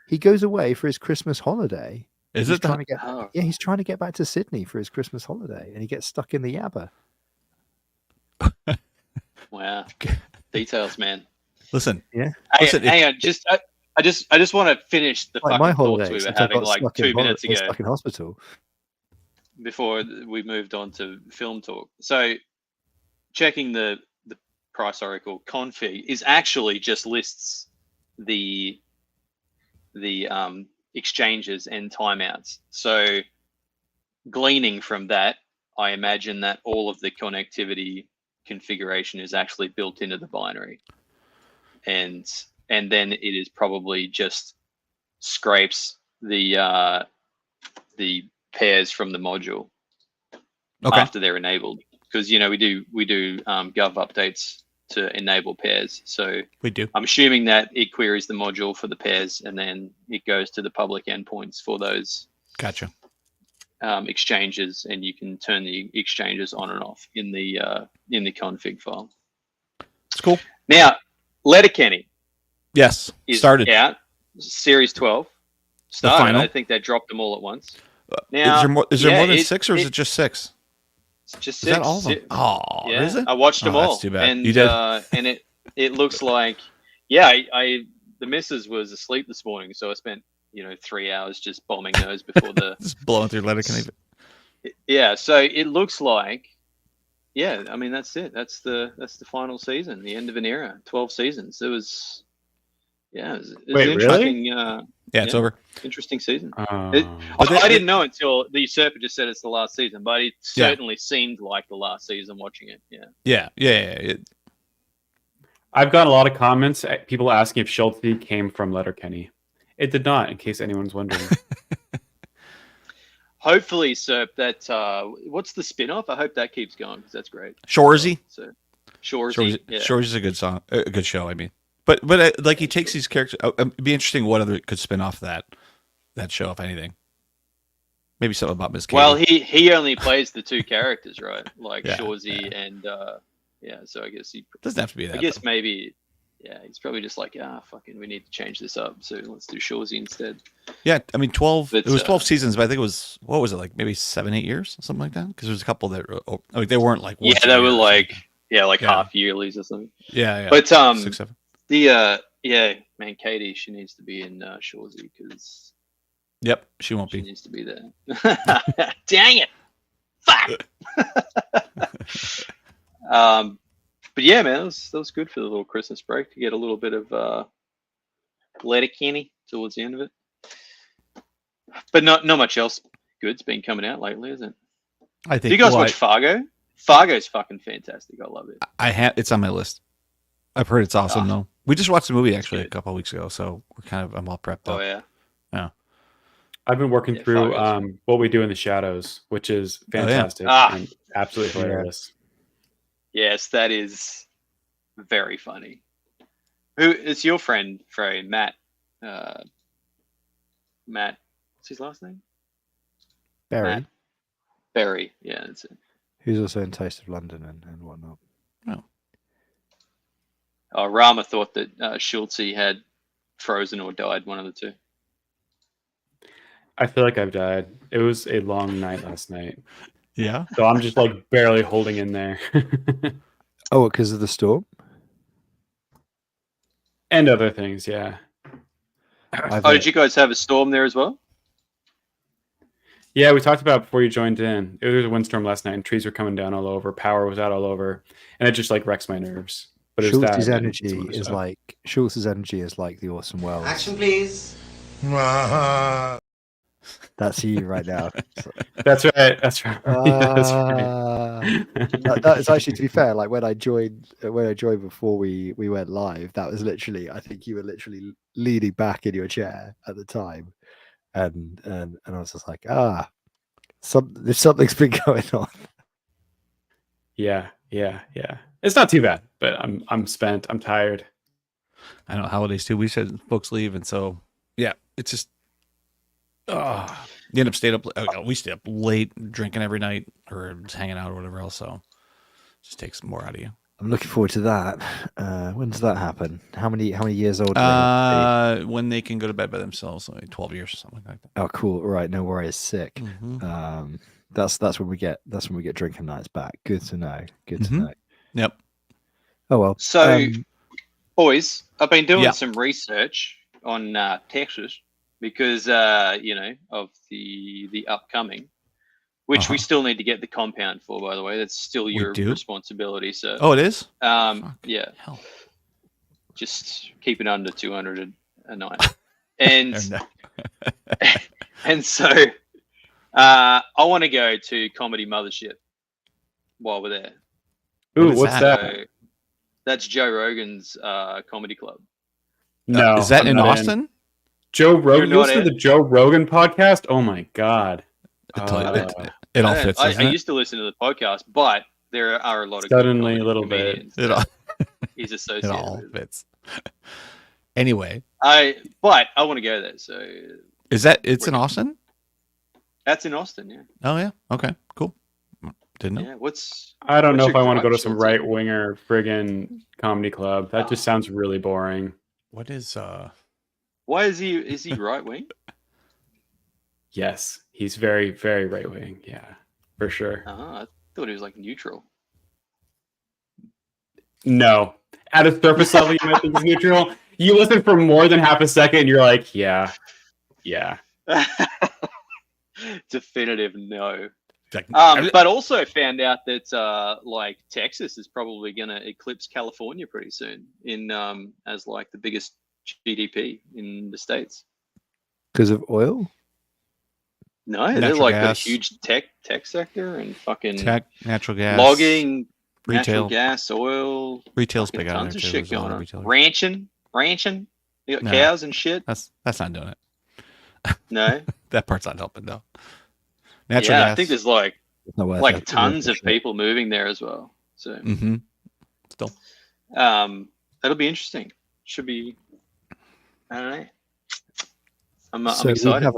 He goes away for his Christmas holiday. Is He's it trying that? to get Oh. yeah, he's trying to get back to Sydney for his Christmas holiday, and he gets stuck in the Yabba. Wow. Details, man. Listen, Yeah, Listen, hang on. I just want to finish the like fucking my thoughts holiday. we were Except I having got like stuck 2 minutes ago stuck in hospital. before we moved on to film talk. So checking the price oracle config is actually just lists the exchanges and timeouts. So gleaning from that, I imagine that all of the connectivity configuration is actually built into the binary, and then it is probably just scrapes the pairs from the module okay. after they're enabled, because you know we do gov updates to enable pairs. So We do. I'm assuming that it queries the module for the pairs, and then it goes to the public endpoints for those Gotcha. exchanges, and you can turn the exchanges on and off in the config file. It's cool. Now, Letterkenny Yes. is Started. out. Series 12 started. final? I think they dropped them all at once. Is Now, there yeah, more than 6, or is it just 6? It's just Is 6. that all of them? Oh, Yeah, is it? I watched them Oh, all. that's too bad. And, You did? and it looks like, yeah, the missus was asleep this morning, so I spent 3 hours just bombing those before the. Just blowing through Letterkenny. Yeah, so it looks like, yeah, I mean that's it. That's the final season, the end of an era. 12 seasons. It was, yeah, it was Wait, an interesting, Yeah, it's yeah. over. interesting season. Oh. I didn't know until the usurper just said it's the last season, but it certainly seemed like the last season watching it. Yeah. Yeah. I've got a lot of comments. People asking if Schulte came from Letterkenny. It did not, in case anyone's wondering. Hopefully, Serp, that what's the spin-off? I hope that keeps going because that's great. Shorzy. So, Shorzy. Yeah. Shorzy's a good song, a good show. I mean, but like he takes these characters. It'd be interesting what other could spin off that show, if anything. Maybe something about Miss Katie. Well, he only plays the 2 characters, right? Like Yeah, Shorzy and yeah. So I guess he doesn't have to be that. I guess though. maybe. Yeah, he's probably just like, fucking, we need to change this up, so let's do Shorzy instead. Yeah, I mean, 12. But, It was 12 seasons, but I think it was, what was it, like maybe 7-8 years, something like that. Because there's a couple that like they weren't like. Yeah, once a they year were or like something. half yearlies or something. Yeah. But 6, 7. yeah, man, Katie, she needs to be in Shorzy because Yep, she won't she be. needs to be there. Dang it! Fuck. But yeah, man, that was good for the little Christmas break to get a little bit of Letterkenny towards the end of it. But not much else good's been coming out lately, is it? I think. Do you guys watch Fargo? Fargo's fucking fantastic. I love it. It's on my list. I've heard it's awesome though. We just watched the movie actually good. a couple of weeks ago, so I'm all prepped up. Oh yeah. I've been working Yeah, through Fargo's What We Do in the Shadows, which is Oh, yeah. fantastic Ah. and absolutely hilarious. Yes, that is very funny. Who is your friend, Frey? Matt What's his last name? Barry, Matt Berry. Yeah, that's it. who's also in Taste of London and whatnot. Oh, Rama thought that Schultze had frozen or died, one of the two. I feel like I've died. It was a long night last night. Yeah. So I'm just like barely holding in there. Oh, because of the storm? And other things, yeah. Oh, did you guys have a storm there as well? Yeah, we talked about it before you joined in. There was a windstorm last night and trees were coming down all over. Power was out all over. And it just like wrecks my nerves. But it was Schultz's that and energy some other is stuff. like Schultz's energy is like the awesome world. Action, please. That's you right now. That's right. That's right. Yeah, that's right. That is actually, to be fair, like when I joined before we went live, that was literally, I think you were literally leaning back in your chair at the time, and I was just like, something's been going on. Yeah. It's not too bad, but I'm spent. I'm tired. I know holidays too. We said folks leave, and so yeah, it's just you end up staying up. We stay up late, drinking every night, or just hanging out or whatever else. So it just takes more out of you. I'm looking forward to that. When does that happen? How many years old? Are When they can go to bed by themselves, like 12 years or something like that. oh, cool. Right, no worries. Sick. Mhm. That's when we get drinking nights back. Good to know. Good to Mhm. know. Yep. Oh well. So, boys, I've been doing Yeah. some research on Texas because of the upcoming, which we still need to get the compound for. By the way, that's still your do? responsibility. So, Oh, it is. yeah, Hell. just keep it under 200 a night, and and so I want to go to Comedy Mothership while we're there. Ooh, is what's that? that? So that's Joe Rogan's comedy club. No. Is that I'm in not Austin? Joe Rogan. You're You listen not to the Joe Rogan podcast? Oh my god. It all fits. I doesn't it? used to listen to the podcast, but there are a lot of Suddenly good a little bit. comedians It that all, he's it associated all with. fits. Anyway, But I want to go there. So is that it's in Austin? that's in Austin, yeah. Oh yeah. Okay. Cool. Didn't know. Yeah. I don't know what's if I your want to go to gripe, some Schultze? right winger friggin' comedy club. That just sounds really boring. What is Why is he right wing? Yes, he's very, very right wing. Yeah, for sure. I thought he was like neutral. No, at a surface level, you might think he's neutral. You listen for more than half a second, and you're like, yeah. Definitive no. like, But also found out that like Texas is probably going to eclipse California pretty soon in as like the biggest GDP in the states. Because of oil? No, they're Natural like got a gas. huge tech sector and fucking tech, natural gas, logging, retail. natural gas, oil, Retail's fucking big out tons there of too. shit There's a lot going of on. retailers. Ranching. You got No. cows and shit. That's not doing it. No. That part's not helping though. Natural Yeah, gas. I think there's like It's not worth like it. tons of people moving there as well. So Mm-hmm. Still. that'll be interesting. Should be. I don't know. I'm So we excited. have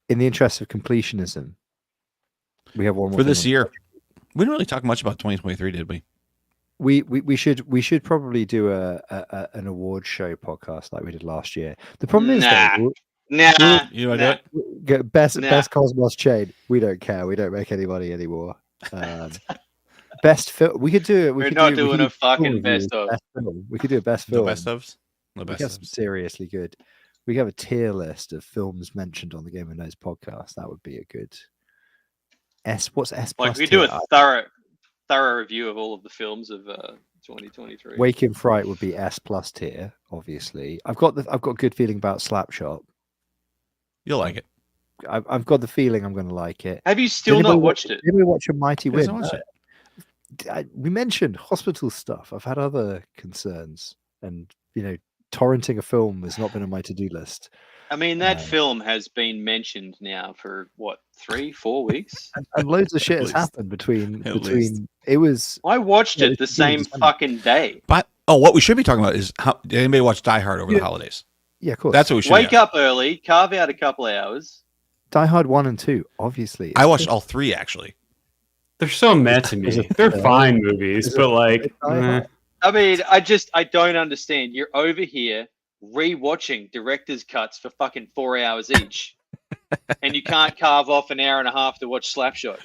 in the interest of completionism, we have one more For thing this on- year. We didn't really talk much about 2023, did we? We should probably do an award show podcast like we did last year. The problem is though, Nah. You want to do it? get best Nah. Cosmos chain. We don't care. We don't make any money anymore. Best film. We could do it. We're not doing a fucking best of. film. We could do a best No film. best ofs? No We best have some ofs. seriously good. We have a tier list of films mentioned on the Game of Nose podcast. That would be a good What's S plus? Like we do tier? a thorough review of all of the films of 2023. Wake in Fright would be S plus tier, obviously. I've got a good feeling about Slapshot. You'll like it. I've got the feeling I'm going to like it. Have you still Anybody not watched it? Did we watch A Mighty Who hasn't Wind? watched it? We mentioned hospital stuff. I've had other concerns, and torrenting a film has not been on my to-do list. I mean, that No. film has been mentioned now for what 3-4 weeks. And loads of shit At has least. happened between. least. It was I watched Yeah, it the it's same December. fucking day. But what we should be talking about is how did anybody watch Die Hard over Yeah. the holidays? yeah, of course. That's what we should Wake be up early, carve out a couple hours, Die Hard 1 and 2, obviously. I watched all three actually. They're so meh to Is me. it They're third? fine movies, Is it but like, third Die meh. Hard? I mean, I don't understand. You're over here re-watching director's cuts for fucking 4 hours each, and you can't carve off an hour and a half to watch Slapshot.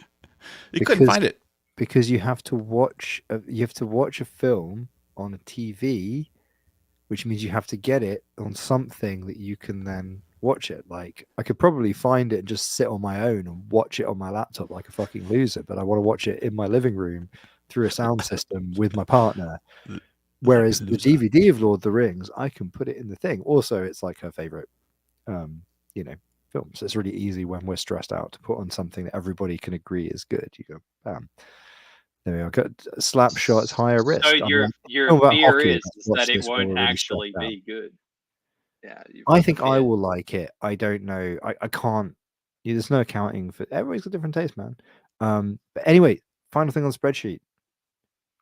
You couldn't find it. Because you have to watch a film on a TV, which means you have to get it on something that you can then watch it. Like, I could probably find it and just sit on my own and watch it on my laptop like a fucking loser, but I want to watch it in my living room through a sound system with my partner. Whereas the Loser. DVD of Lord of the Rings, I can put it in the thing. Also, it's like her favorite, film. So it's really easy when we're stressed out to put on something that everybody can agree is good. You go, bam. There we go. Got Slapshot's higher risk. So I mean, your talking about fear hockey, is that's what that it this will won't really actually stress out. be good. Yeah, I think I will like it. I don't know. I can't. There's no accounting for. Everybody's got different taste, man. But anyway, final thing on the spreadsheet: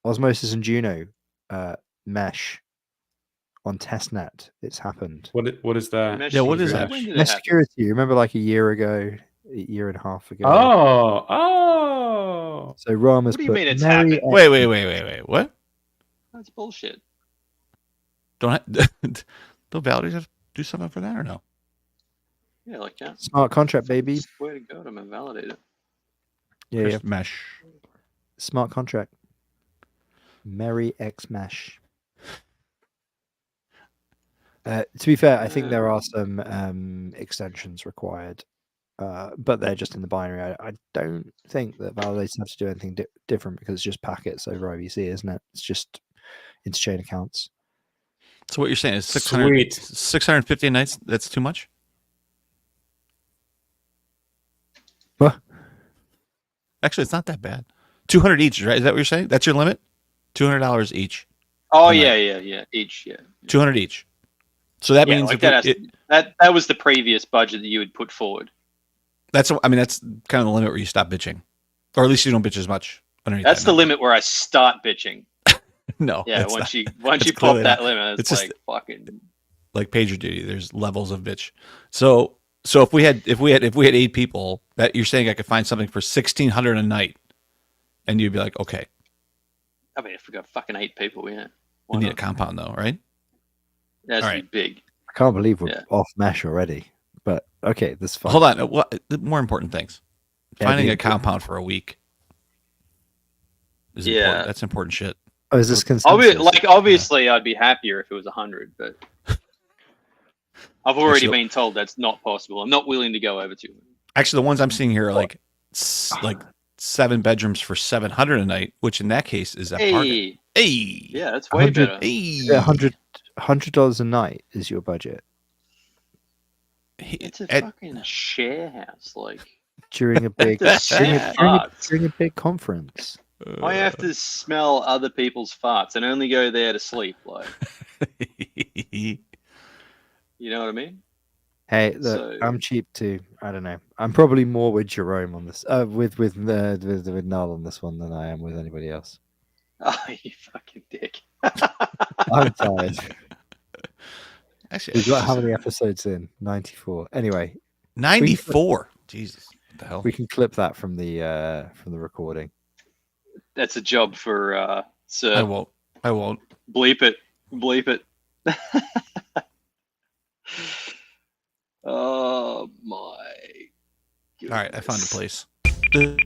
Osmosis and Juno, mesh on testnet. It's happened. What is that? Mesh Yeah, what is security. that? When did it Mesh happen? security. Remember, like a year ago, a year and a half ago. Oh. So Rama's What do you put mean it's Merry happened? Wait. What? That's bullshit. Don't validators have to do something for that or no? Yeah, like that. Smart contract, baby. Swear to God, I'm gonna validate it. Yeah, Chris Mesh. smart contract. Merry X Mesh. To be fair, I think there are some extensions required, but they're just in the binary. I don't think that validators have to do anything different because it's just packets over IVC, isn't it? It's just interchain accounts. So what you're saying is Sweet. 650 nights? That's too much? What? Actually, it's not that bad. 200 each, right? Is that what you're saying? That's your limit? $200 each. Oh Am I- yeah. Each, yeah. 200 each. So that Yeah, means like if that was the previous budget that you had put forward. that's kind of the limit where you stop bitching, or at least you don't bitch as much underneath. That's that the number. limit where I start bitching. No. Yeah, it's once not. you It's pop clearly that not. limit, It's it's just- like fucking. Like pager duty. There's levels of bitch. So if we had 8 people, that you're saying I could find something for $1,600 a night, and you'd be like, okay, I mean, if we got fucking 8 people, yeah. we need a compound though, right? It has All to right. be big. I can't believe we're Yeah. off mesh already. But okay, that's fine. Hold on. What more important things? Yeah, Finding the- a compound for a week is Yeah. important. That's important shit. Oh, is this consensus? Obviously, I'd be happier if it was 100, but I've already Actually- been told that's not possible. I'm not willing to go over 200. Actually, the ones I'm seeing here are like 7 bedrooms for $700 a night, which in that case is a bargain. Hey, Hey, yeah, that's way 100 better. hey, $100 a night is your budget It's a Ed- fucking share house. Like, during a big That's during, sick. during a big conference. I have to smell other people's farts and only go there to sleep. Like, you know what I mean? Hey, look, So- I'm cheap too. I don't know. I'm probably more with Jerome on this, with Null on this one than I am with anybody else. Oh, you fucking dick. I'm tired. Actually, We've got how many episodes in? 94. Anyway, 94. Jesus, what the hell? we can clip that from the recording. That's a job for I Sir. won't. I won't. Bleep it. Bleep it. Oh my. All right, I found a goodness. place.